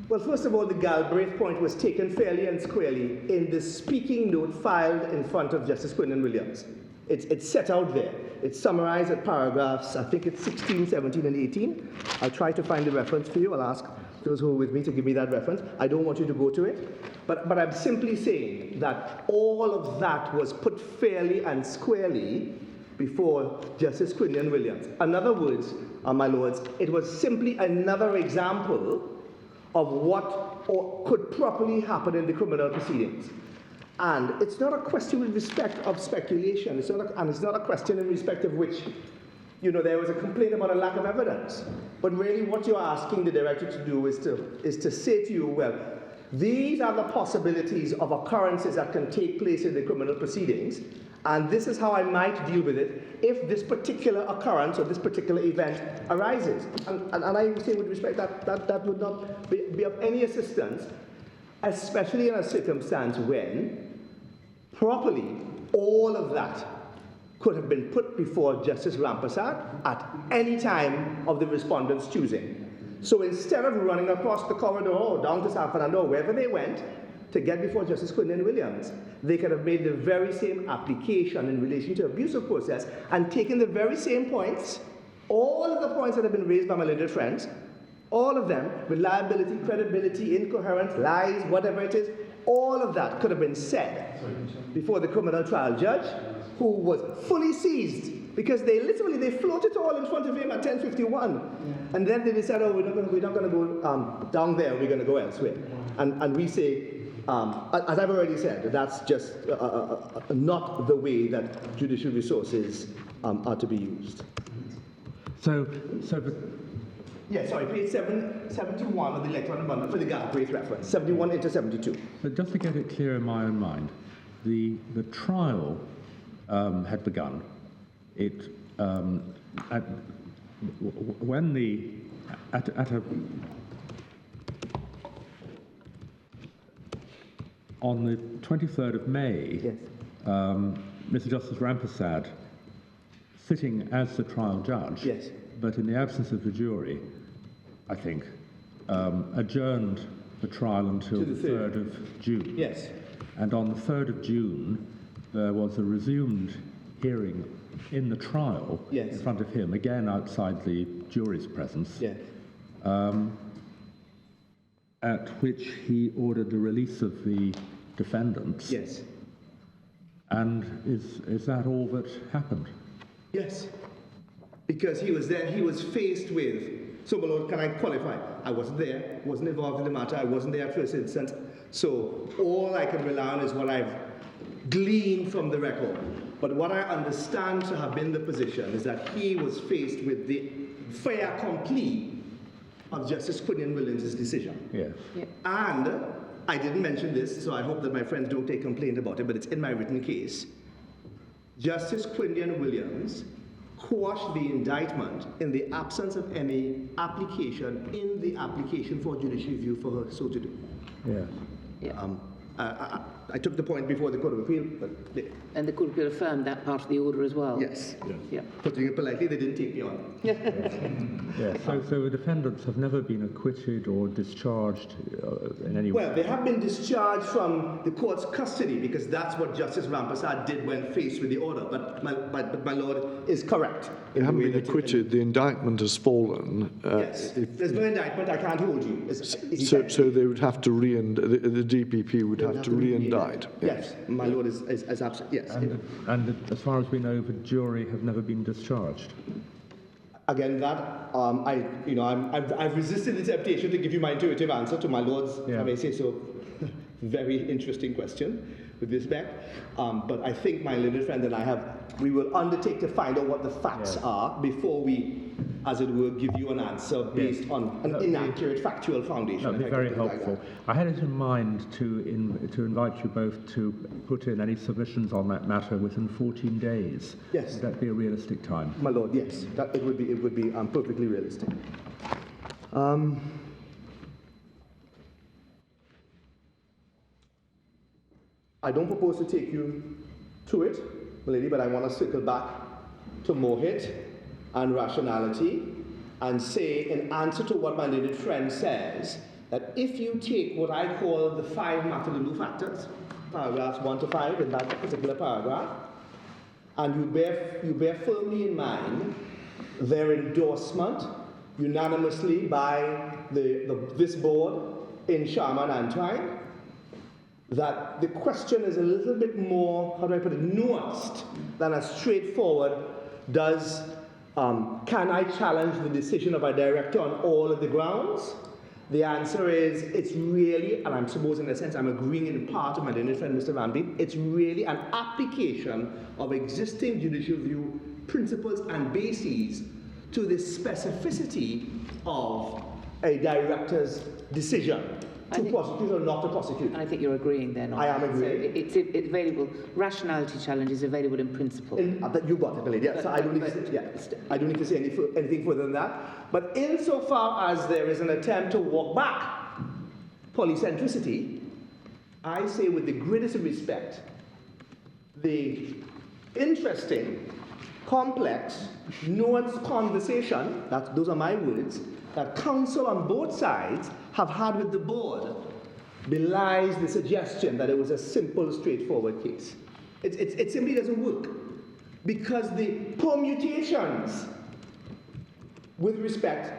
Well, first of all, the Galbraith point was taken fairly and squarely in the speaking note filed in front of Justice Quinn and Williams. It's set out there. It's summarized at paragraphs, I think it's 16, 17, and 18. I'll try to find the reference for you. I'll ask those who are with me to give me that reference. I don't want you to go to it. But I'm simply saying that all of that was put fairly and squarely before Justice Quinn and Williams. In other words, my lords, it was simply another example of what could properly happen in the criminal proceedings. And it's not a question with respect of speculation. It's not a question in respect of which, there was a complaint about a lack of evidence. But really what you're asking the director to do is to say to you, well, these are the possibilities of occurrences that can take place in the criminal proceedings, and this is how I might deal with it if this particular occurrence or this particular event arises. And I would say with respect that would not be of any assistance, especially in a circumstance when properly all of that could have been put before Justice Rampersad at any time of the respondent's choosing. So instead of running across the corridor or down to San Fernando, wherever they went, to get before Justice Quinn and Williams, they could have made the very same application in relation to abuse of process and taken the very same points, all of the points that have been raised by my learned friends, all of them, reliability, credibility, incoherence, lies, whatever it is, all of that could have been said before the criminal trial judge, who was fully seized, because they floated it all in front of him at 10:51, and then they decided, oh, we're not going to go down there, we're going to go elsewhere. And we say, as I've already said, that's just not the way that judicial resources are to be used. Page 71 of the electronic amendment for the Galbraith reference, 71 into 72. But just to get it clear in my own mind, the trial had begun. On the 23rd of May, yes. Mr. Justice Rampersad, sitting as the trial judge, yes. but in the absence of the jury, I think, adjourned the trial until the 3rd of June. Yes. And on the 3rd of June, there was a resumed hearing in the trial yes. in front of him, again outside the jury's presence, yes. At which he ordered the release of the defendants. Yes. And is that all that happened? Yes. Because he was there, he was faced with, so my lord, can I qualify? I wasn't there, wasn't involved in the matter, I wasn't there at first instance, so all I can rely on is what I've gleaned from the record. But what I understand to have been the position is that he was faced with the fait accompli of Justice Quinion Williams' decision. Yes. Yeah. And I didn't mention this, so I hope that my friends don't take complaint about it, but it's in my written case. Justice Quinion Williams quashed the indictment in the absence of any application in the application for judicial review for her so to do. Yeah. Yeah. I took the point before the Court of Appeal, but And the Court of Appeal affirmed that part of the order as well. yes. Yeah. Putting it politely, they didn't take me on. Yeah. So the defendants have never been acquitted or discharged in any way? Well, they have been discharged from the court's custody because that's what Justice Rampersad did when faced with the order. But my lord is correct. They haven't been acquitted. The indictment has fallen. Yes. There's no indictment. I can't hold you. So they would have to the DPP would have to re-indict. Yes, my lord is absolutely yes. And as far as we know, the jury have never been discharged. Again, that I've resisted the temptation to give you my intuitive answer to my lord's, if I may say so, very interesting question with respect. But I think my learned friend and we will undertake to find out what the facts are before we, as it were, give you an answer based on an inaccurate factual foundation. That would be very helpful. Like I had it in mind to invite you both to put in any submissions on that matter within 14 days. Yes. Would that be a realistic time? My lord, yes. It would be perfectly realistic. I don't propose to take you to it, my lady, but I want to circle back to Mohit and rationality and say, in answer to what my learned friend says, that if you take what I call the 5 Matalulu factors, paragraphs 1 to 5 in that particular paragraph, and you bear firmly in mind their endorsement unanimously by this board in Sharman and Twine, that the question is a little bit more, how do I put it, nuanced than a straightforward, can I challenge the decision of a director on all of the grounds? The answer is, it's really, and I'm supposing in a sense I'm agreeing in part with my learned friend Mr. Van Vliet, it's really an application of existing judicial review principles and bases to the specificity of a director's decision to prosecute or not to prosecute. And I think you're agreeing then. I am agreeing. So it's available. Rationality challenge is available in principle. You got it, Billy. Yeah, so I don't need to say anything further than that. But insofar as there is an attempt to walk back polycentricity, I say with the greatest respect, the interesting, complex, nuanced conversation, those are my words, that counsel on both sides have had with the board belies the suggestion that it was a simple, straightforward case. It simply doesn't work because the permutations with respect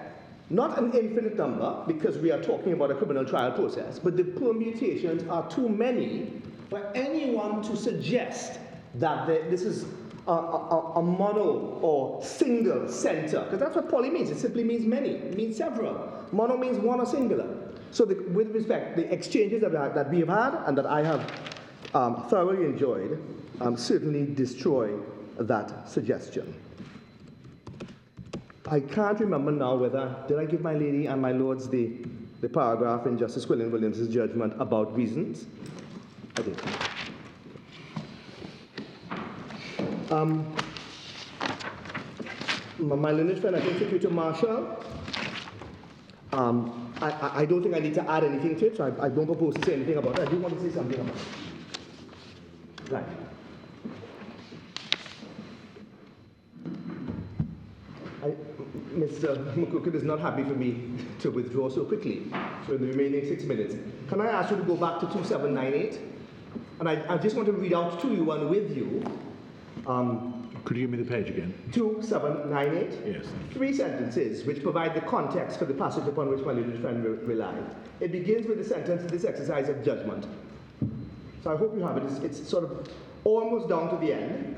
Not an infinite number, because we are talking about a criminal trial process, but the permutations are too many for anyone to suggest that this is a mono or single center, because that's what poly means. It simply means many. It means several. Mono means one or singular. So with respect, the exchanges that we have had and that I have thoroughly enjoyed certainly destroy that suggestion. I can't remember now whether, did I give my lady and my lords the paragraph in Justice Quillen Williams' judgment about reasons? I did. My learned friend, I think, took you to Marshall. I don't think I need to add anything to it, so I don't propose to say anything about it. I do want to say something about it. Right. Mr. McCook is not happy for me to withdraw so quickly. So in the remaining 6 minutes, can I ask you to go back to 2798? And I just want to read out to you and with you. Could you give me the page again? 2798? Yes. 3 sentences which provide the context for the passage upon which my little friend relied. It begins with the sentence, "This exercise of judgment." So I hope you have it. It's sort of almost down to the end.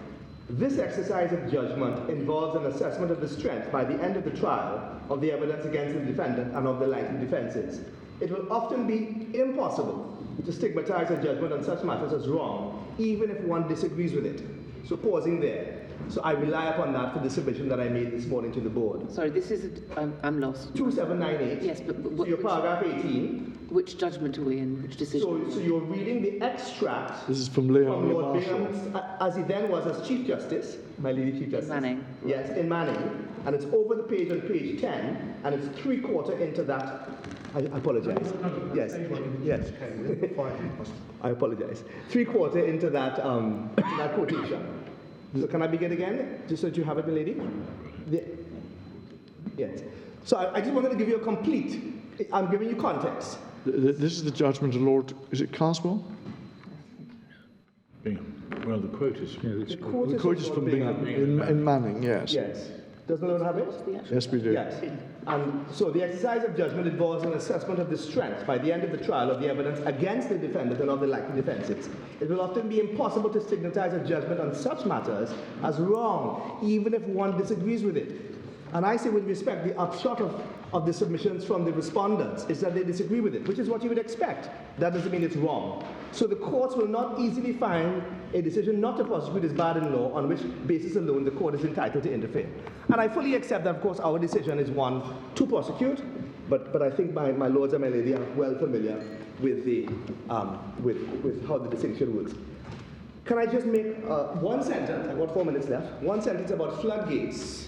This exercise of judgment involves an assessment of the strength by the end of the trial of the evidence against the defendant and of the likely defenses. It will often be impossible to stigmatize a judgment on such matters as wrong, even if one disagrees with it. So pausing there. So I rely upon that for the submission that I made this morning to the board. Sorry, this is, I'm lost. 2798. Yes, but so your paragraph 18. Which judgment are we in? Which decision? So you're reading the extract. This is from Lord Bingham, as he then was as Chief Justice, my Lady Chief Justice. In Manning. Yes, in Manning. And it's over the page on page 10, and it's 3/4 into that. I apologize. Yes. Yes. I apologize. 3/4 into that quotation. So can I begin again, just so that you have it, my lady? Yes. So I just wanted to give you a complete. I'm giving you context. This is the judgment of Lord. Is it Carswell? Bingham. Well, the quote is. Yeah, the quote is from Bingham in Manning. Yes. Yes. Does the Lord have it? Yes, we do. Yes. And so the exercise of judgment involves an assessment of the strength by the end of the trial of the evidence against the defendant and of the likely defenses. It will often be impossible to stigmatize a judgment on such matters as wrong, even if one disagrees with it. And I say with respect, the upshot of the submissions from the respondents is that they disagree with it, which is what you would expect. That doesn't mean it's wrong. So the courts will not easily find a decision not to prosecute as bad in law on which basis alone the court is entitled to interfere. And I fully accept that, of course, our decision is one to prosecute, but I think my lords and my lady are well familiar with with how the distinction works. Can I just make one sentence? I've got 4 minutes left. One sentence about floodgates.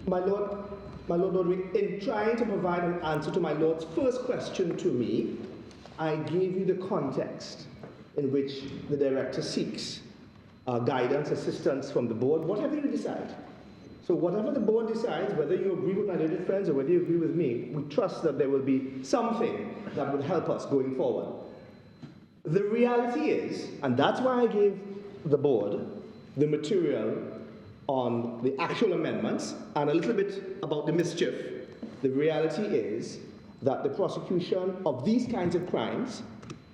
My Lord Notary, in trying to provide an answer to my Lord's first question to me, I gave you the context in which the director seeks guidance, assistance from the board, whatever you decide. So whatever the board decides, whether you agree with my learned friends or whether you agree with me, we trust that there will be something that would help us going forward. The reality is, and that's why I gave the board the material on the actual amendments and a little bit about the mischief. The reality is that the prosecution of these kinds of crimes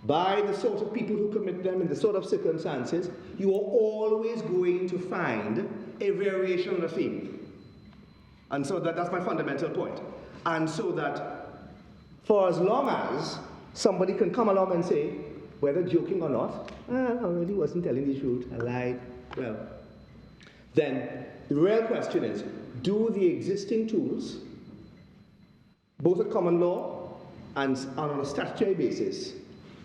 by the sort of people who commit them in the sort of circumstances, you are always going to find a variation on the theme. And so that's my fundamental point. And so that for as long as somebody can come along and say, whether joking or not, I really wasn't telling the truth, I lied, well, then the real question is, do the existing tools, both at common law and on a statutory basis,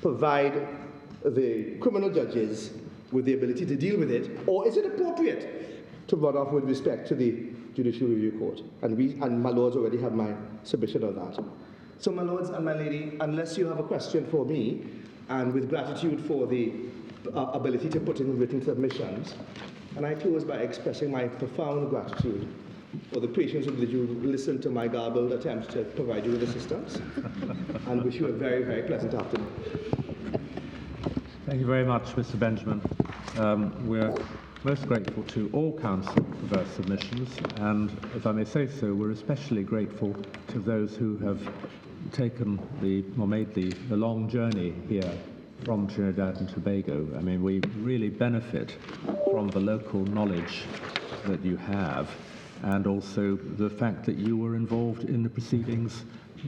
provide the criminal judges with the ability to deal with it, or is it appropriate to run off with respect to the Judicial Review Court? And my lords already have my submission on that. So my lords and my lady, unless you have a question for me, and with gratitude for the ability to put in written submissions, and I close by expressing my profound gratitude for the patience with which you listened to my garbled attempts to provide you with assistance, and wish you a very, very pleasant afternoon. Thank you very much, Mr. Benjamin. We're most grateful to all counsel for their submissions, and if I may say so, we're especially grateful to those who have taken made the long journey here from Trinidad and Tobago. I mean, we really benefit from the local knowledge that you have, and also the fact that you were involved in the proceedings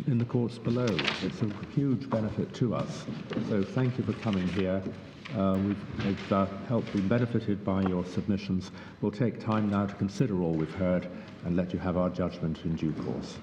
in the courts below. It's a huge benefit to us. So thank you for coming here. We've been benefited by your submissions. We'll take time now to consider all we've heard and let you have our judgment in due course.